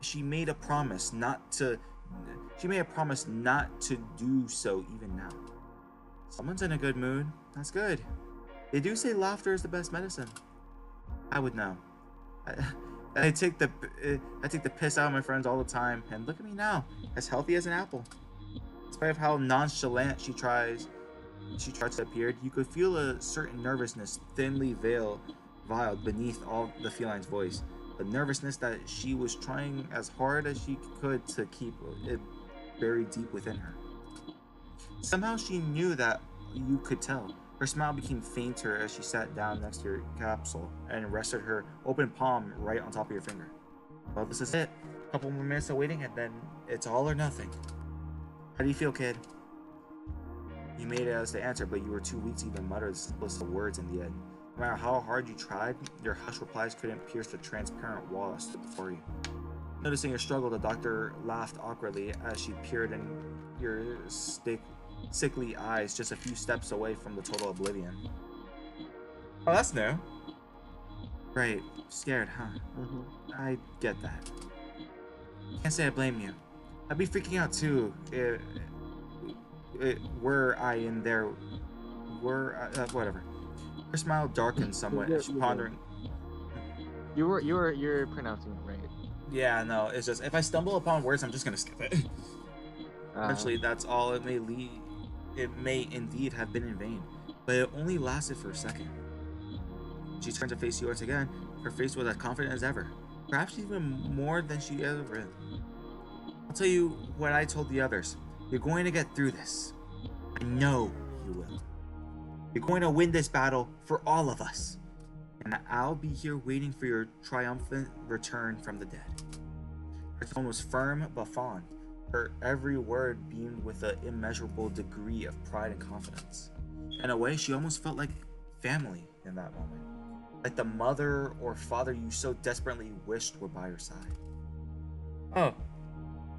She made a promise not to do so even now. Someone's in a good mood. That's good. They do say laughter is the best medicine. I would know. I take the piss out of my friends all the time, and look at me now, as healthy as an apple. In spite of how nonchalant she tried to appear, you could feel a certain nervousness thinly veiled beneath all the feline's voice. The nervousness that she was trying as hard as she could to keep it buried deep within her. Somehow she knew that you could tell. Her smile became fainter as she sat down next to your capsule and rested her open palm right on top of your finger. Well, this is it. A couple more minutes of waiting and then it's all or nothing. How do you feel, kid? You made it as the answer, but you were too weak to even mutter the simplest of words in the end. No matter how hard you tried, your hushed replies couldn't pierce the transparent wall that stood before you. Noticing your struggle, the doctor laughed awkwardly as she peered in your sickly eyes just a few steps away from the total oblivion. Oh, that's new. Right, scared, huh? I get that. Can't say I blame you. I'd be freaking out too. Whatever. Her smile darkened somewhat as she pondering. You're pronouncing it right. Yeah, no, it's just if I stumble upon words, I'm just gonna skip it. Eventually, that's all it may it may indeed have been in vain, but it only lasted for a second. She turned to face yours again. Her face was as confident as ever, perhaps even more than she ever been. I'll tell you what I told the others. You're going to get through this. I know you will. You're going to win this battle for all of us. And I'll be here waiting for your triumphant return from the dead. Her tone was firm but fond. Her every word beamed with an immeasurable degree of pride and confidence. In a way, she almost felt like family in that moment. Like the mother or father you so desperately wished were by your side. Oh,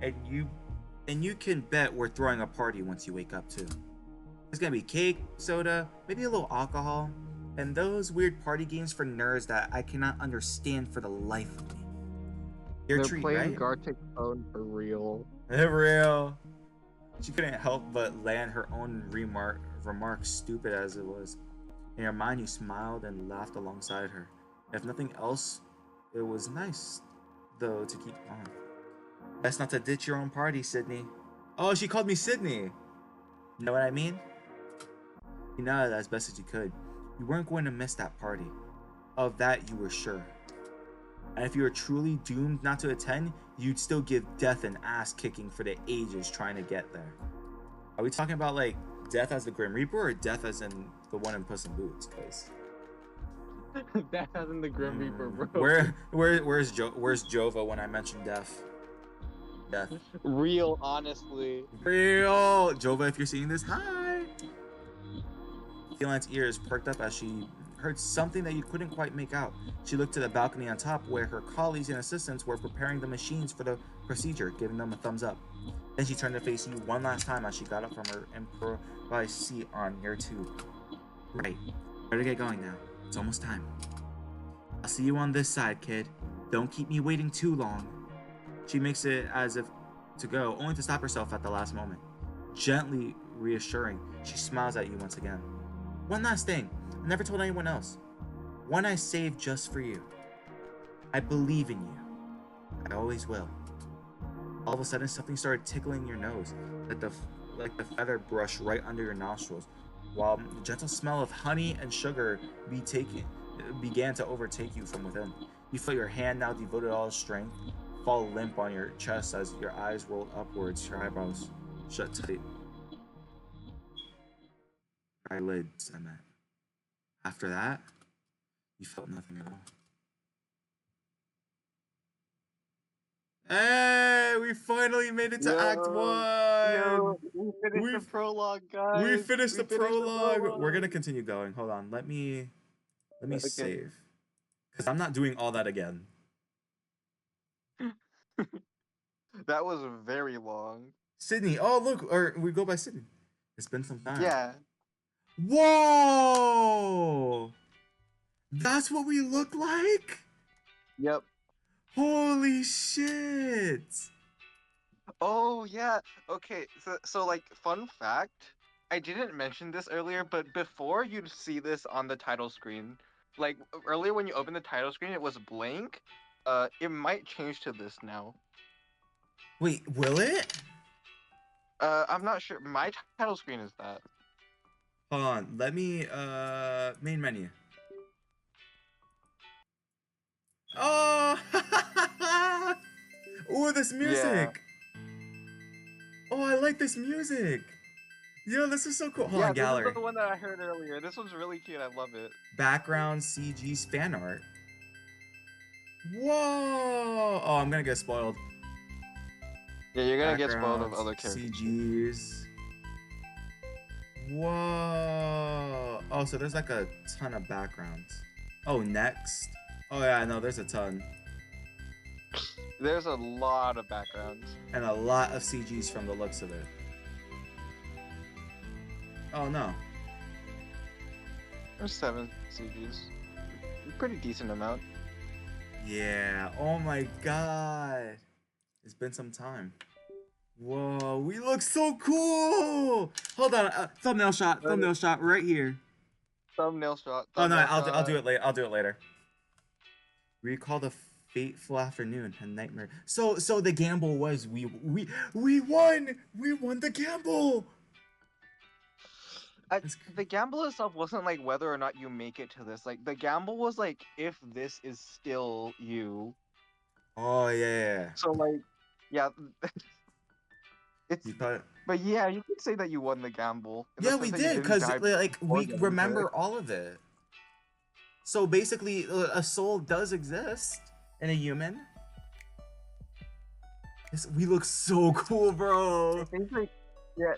and you can bet we're throwing a party once you wake up too. There's gonna be cake, soda, maybe a little alcohol, and those weird party games for nerds that I cannot understand for the life of me. Your They're treat, playing right? Gartic Phone for real. Real. She couldn't help but land her own remark, stupid as it was. In your mind, you smiled and laughed alongside her. If nothing else, it was nice, though, to keep on. Best not to ditch your own party, Sydney. Oh, she called me Sydney. You know what I mean? You nodded as best as you could. You weren't going to miss that party. Of that, you were sure. And if you were truly doomed not to attend, you'd still give death an ass kicking for the ages trying to get there. Are we talking about like death as the Grim Reaper or death as in the one in Puss in Boots? Cause That hasn't the Grim Reaper, bro. where's Jova when I mention death? Death. Real, honestly. Real Jova, if you're seeing this, hi. Felion's ears perked up as she heard something that you couldn't quite make out. She looked to the balcony on top where her colleagues and assistants were preparing the machines for the procedure, giving them a thumbs up. Then she turned to face you one last time as she got up from her improvised seat on your tube. Right, better get going now. It's almost time. I'll see you on this side, kid. Don't keep me waiting too long. She makes it as if to go, only to stop herself at the last moment. Gently reassuring, she smiles at you once again. One last thing. I never told anyone else. One I saved just for you. I believe in you. I always will. All of a sudden, something started tickling your nose, like the feather brush right under your nostrils, while the gentle smell of honey and sugar began to overtake you from within. You felt your hand, now devoted all its strength, fall limp on your chest as your eyes rolled upwards, your eyebrows shut tight. Eyelids, I meant. After that, you felt nothing at all. Hey, we finally made it to Act 1! We finished We've- the prologue, guys. We finished the prologue! We're gonna continue going. Hold on, let me Okay. save. Because I'm not doing all that again. That was very long. Sydney, oh look, or we go by Sydney. It's been some time. Yeah. Whoa! That's what we look like? Yep. Holy shit! Oh yeah. Okay. So like fun fact, I didn't mention this earlier, but before you'd see this on the title screen, like earlier when you opened the title screen, it was blank. It might change to this now. Wait, will it? I'm not sure. My title screen is that. Hold on, let me, main menu. Oh! Ooh, this music! Oh, I like this music! Yo, this is so cool. Hold on, This gallery. is the one that I heard earlier. This one's really cute. I love it. Background CG's fan art. Whoa! Oh, I'm gonna get spoiled. Yeah, you're gonna get spoiled of Backgrounds, other characters. CGs. Whoa! Oh, so there's like a ton of backgrounds. Oh, next. Oh yeah, no, there's a ton. There's a lot of backgrounds. And a lot of CGs from the looks of it. Oh no. There's 7 CGs. Pretty decent amount. Yeah. Oh my god. It's been some time. Whoa, we look so cool. Hold on, thumbnail shot right here. Thumbnail shot. Oh no, thumbnail I'll do shot. it later. I'll do it later. Recall the fateful afternoon and nightmare. So the gamble was we won. We won the gamble. It's The gamble itself wasn't like whether or not you make it to this. Like the gamble was like if this is still you. Oh yeah. So like, yeah, it's. You thought But yeah, you could say that you won the gamble in the yeah, sense we that you did didn't because die like before we getting to remember it. all of it. So basically, a soul does exist in a human. We look so cool, bro. I think like, yeah,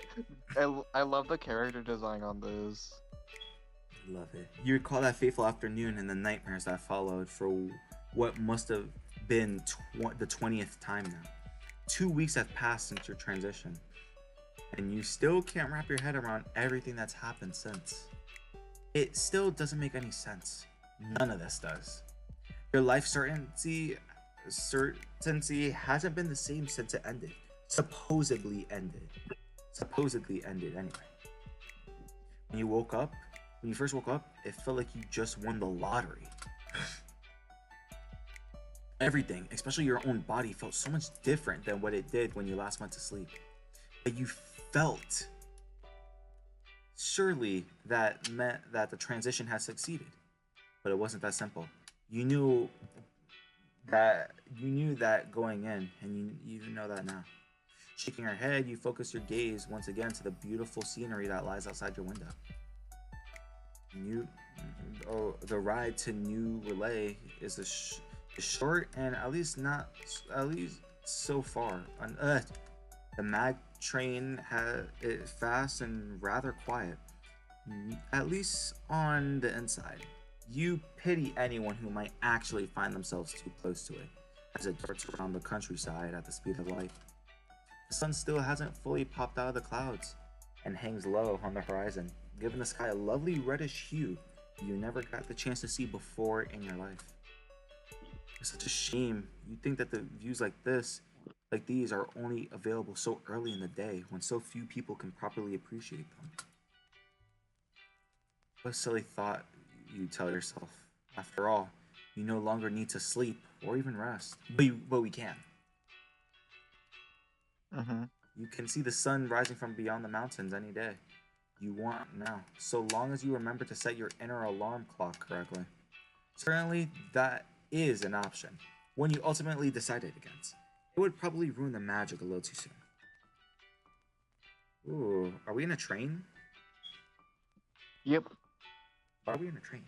I love the character design on this. Love it. You recall that fateful afternoon and the nightmares that followed for what must have been the 20th time now. 2 weeks have passed since your transition, and you still can't wrap your head around everything that's happened since. It still doesn't make any sense. None of this does. Your life certainty hasn't been the same since it ended. Supposedly ended anyway. When you first woke up, it felt like you just won the lottery. Everything, especially your own body, felt so much different than what it did when you last went to sleep. But you felt. Surely that meant that the transition had succeeded. But it wasn't that simple. You knew that going in, and you know that now. Shaking your head, you focus your gaze once again to the beautiful scenery that lies outside your window. The ride to New Relay is short and at least so far. The mag train is fast and rather quiet, at least on the inside. You pity anyone who might actually find themselves too close to it, as it darts around the countryside at the speed of light. The sun still hasn't fully popped out of the clouds and hangs low on the horizon, giving the sky a lovely reddish hue you never got the chance to see before in your life. It's such a shame. You think that the views like these are only available so early in the day when so few people can properly appreciate them. What a silly thought, you tell yourself. After all, you no longer need to sleep or even rest. But we can. Mm-hmm. You can see the sun rising from beyond the mountains any day you want now, so long as you remember to set your inner alarm clock correctly. Certainly, that is an option, one you ultimately decided against. It would probably ruin the magic a little too soon. Ooh, are we in a train? Yep. Why are we in a train?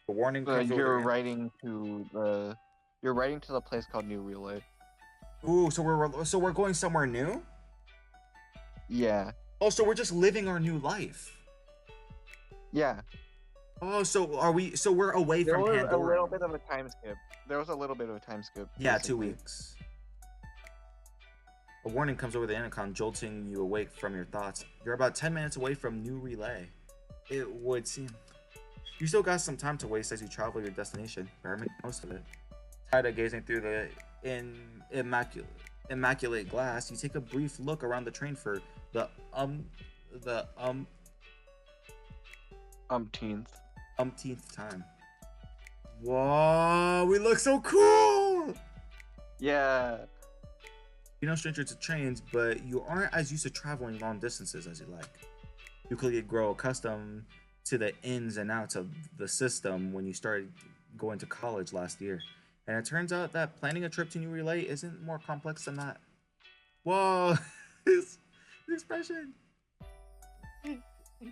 The warning comes You're over. writing to the place called New Relay. Ooh, so we're going somewhere new? Yeah. Oh, so we're just living our new life. Yeah. Oh, so we're away There from was Pandora. a little bit of a time skip. Yeah, basically. 2 weeks. A warning comes over the intercom, jolting you awake from your thoughts. You're about 10 minutes away from New Relay. It would seem. You still got some time to waste as you travel your destination. Better make most of it. Tired of gazing through the immaculate glass, you take a brief look around the train for the umpteenth time. Whoa, we look so cool! Yeah. You're no stranger to trains, but you aren't as used to traveling long distances as you like. You quickly grow accustomed to the ins and outs of the system when you started going to college last year. And it turns out that planning a trip to New Relay isn't more complex than that. Whoa, his expression.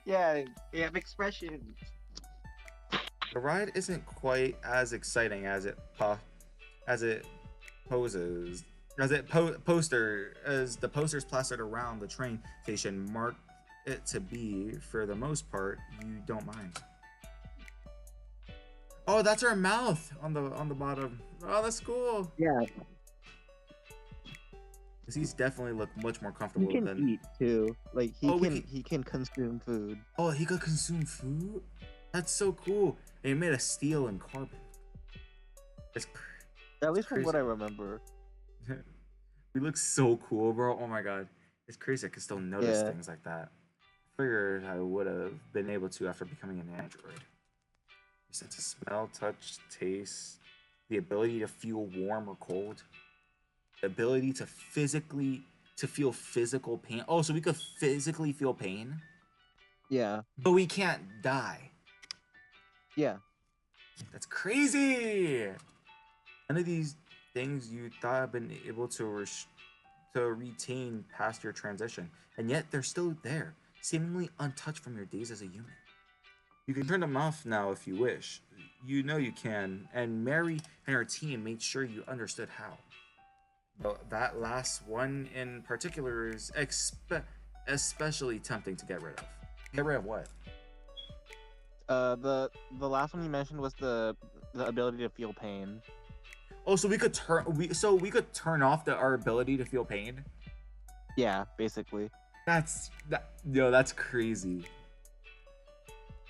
Yeah, we have expressions. The ride isn't quite as exciting as the posters plastered around the train station mark it to be. For the most part, you don't mind. Oh, that's her mouth on the bottom. Oh, that's cool. Yeah, He's definitely look much more he comfortable can than. eat too. Like Oh, he can consume food. Oh, he could consume food. That's so cool. And he made of steel and carbon. At least from what crazy. I remember. We look so cool, bro. Oh my god. It's crazy I can still notice Yeah. things like that. I figured I would have been able to after becoming an android. You sense to smell, touch, taste, the ability to feel warm or cold, the ability to feel physical pain. Oh, so we could physically feel pain? Yeah. but we can't die. Yeah. That's crazy. None of these things you thought have been able to retain past your transition, and yet they're still there, seemingly untouched from your days as a human. You can turn them off now if you wish. You know you can, and Mary and her team made sure you understood how. But that last one in particular is especially tempting to get rid of. Get rid of what? The last one you mentioned was the ability to feel pain. Oh, so we could turn off our ability to feel pain. Yeah, basically. That's crazy.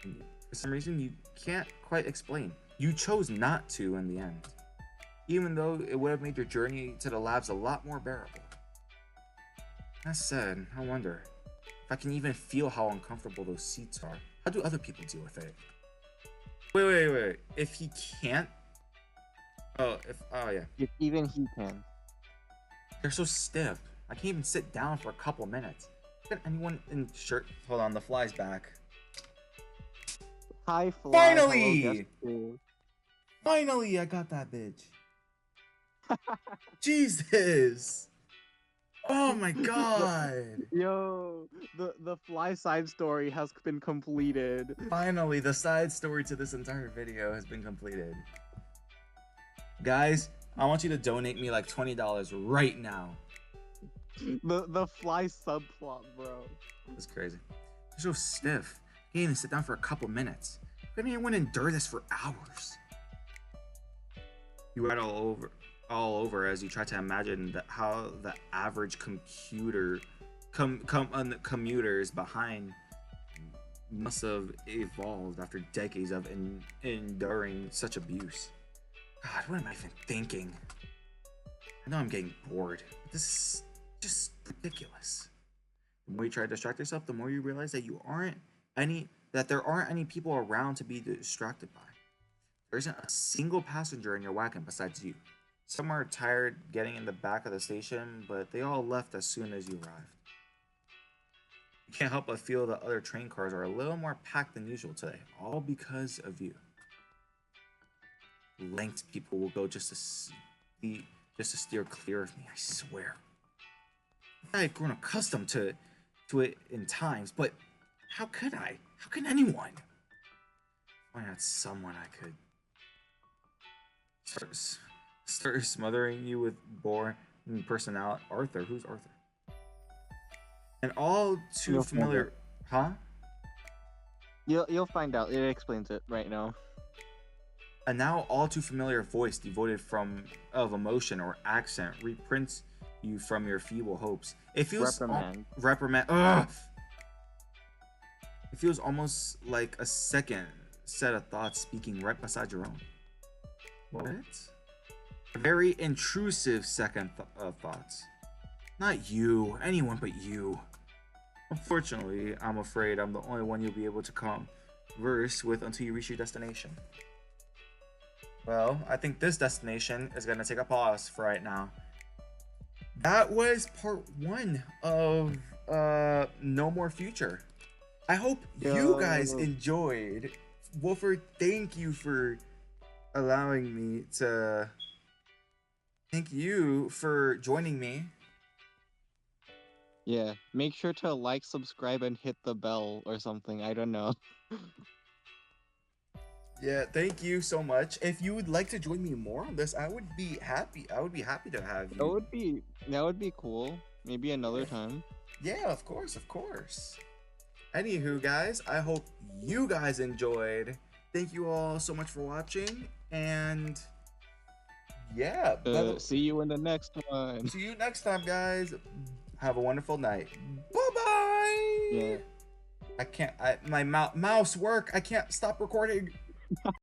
For some reason, you can't quite explain. You chose not to in the end, even though it would have made your journey to the labs a lot more bearable. That said, I wonder if I can even feel how uncomfortable those seats are. How do other people deal with it? Wait. If he can't, oh yeah, If even he can. they're so stiff. I can't even sit down for a couple minutes. Can anyone in shirt? Hold on, the fly's back. Hi, Fly. Finally! Hello, Guest Two. Finally, I got that bitch. Jesus! Oh my god! Yo, the Fly side story has been completed. Finally, the side story to this entire video has been completed. Guys, I want you to donate me like $20 right now. The Fly subplot, bro. That's crazy. They're so stiff. Can't even sit down for a couple minutes. How can anyone endure this for hours? You read all over as you try to imagine how the average commuters behind must have evolved after decades of enduring such abuse. God, what am I even thinking? I know I'm getting bored, but this is just ridiculous. The more you try to distract yourself, the more you realize that there aren't any people around to be distracted by. There isn't a single passenger in your wagon besides you. Some are tired getting in the back of the station, but they all left as soon as you arrived. You can't help but feel that other train cars are a little more packed than usual today, all because of you. Lengths people will go just to steer clear of me, I swear. I've grown accustomed to it in times, but how could I? How can anyone? Why not someone I could start smothering you with boring personality? Arthur, who's Arthur? And all too You'll familiar, huh? You'll find out. It explains it right now. A now all too familiar voice devoid of emotion or accent reprints you from your feeble hopes. It feels reprimand. Ugh! It feels almost like a second set of thoughts speaking right beside your own. What? A very intrusive second thoughts. Not you, anyone but you. Unfortunately, I'm afraid I'm the only one you'll be able to converse with until you reach your destination. Well, I think this destination is going to take a pause for right now. That was part 1 of No More Future. I hope you guys enjoyed. Wolfer, thank you for allowing me to... Thank you for joining me. Yeah, make sure to like, subscribe, and hit the bell or something. I don't know. Yeah, thank you so much. If you would like to join me more on this, I would be happy. I would be happy to have you. That would be cool. Maybe another time. Yeah, of course, of course. Anywho, guys, I hope you guys enjoyed. Thank you all so much for watching, and yeah, See you in the next one. see you next time, guys. Have a wonderful night. Bye bye. Yeah. My mouse work. I can't stop recording.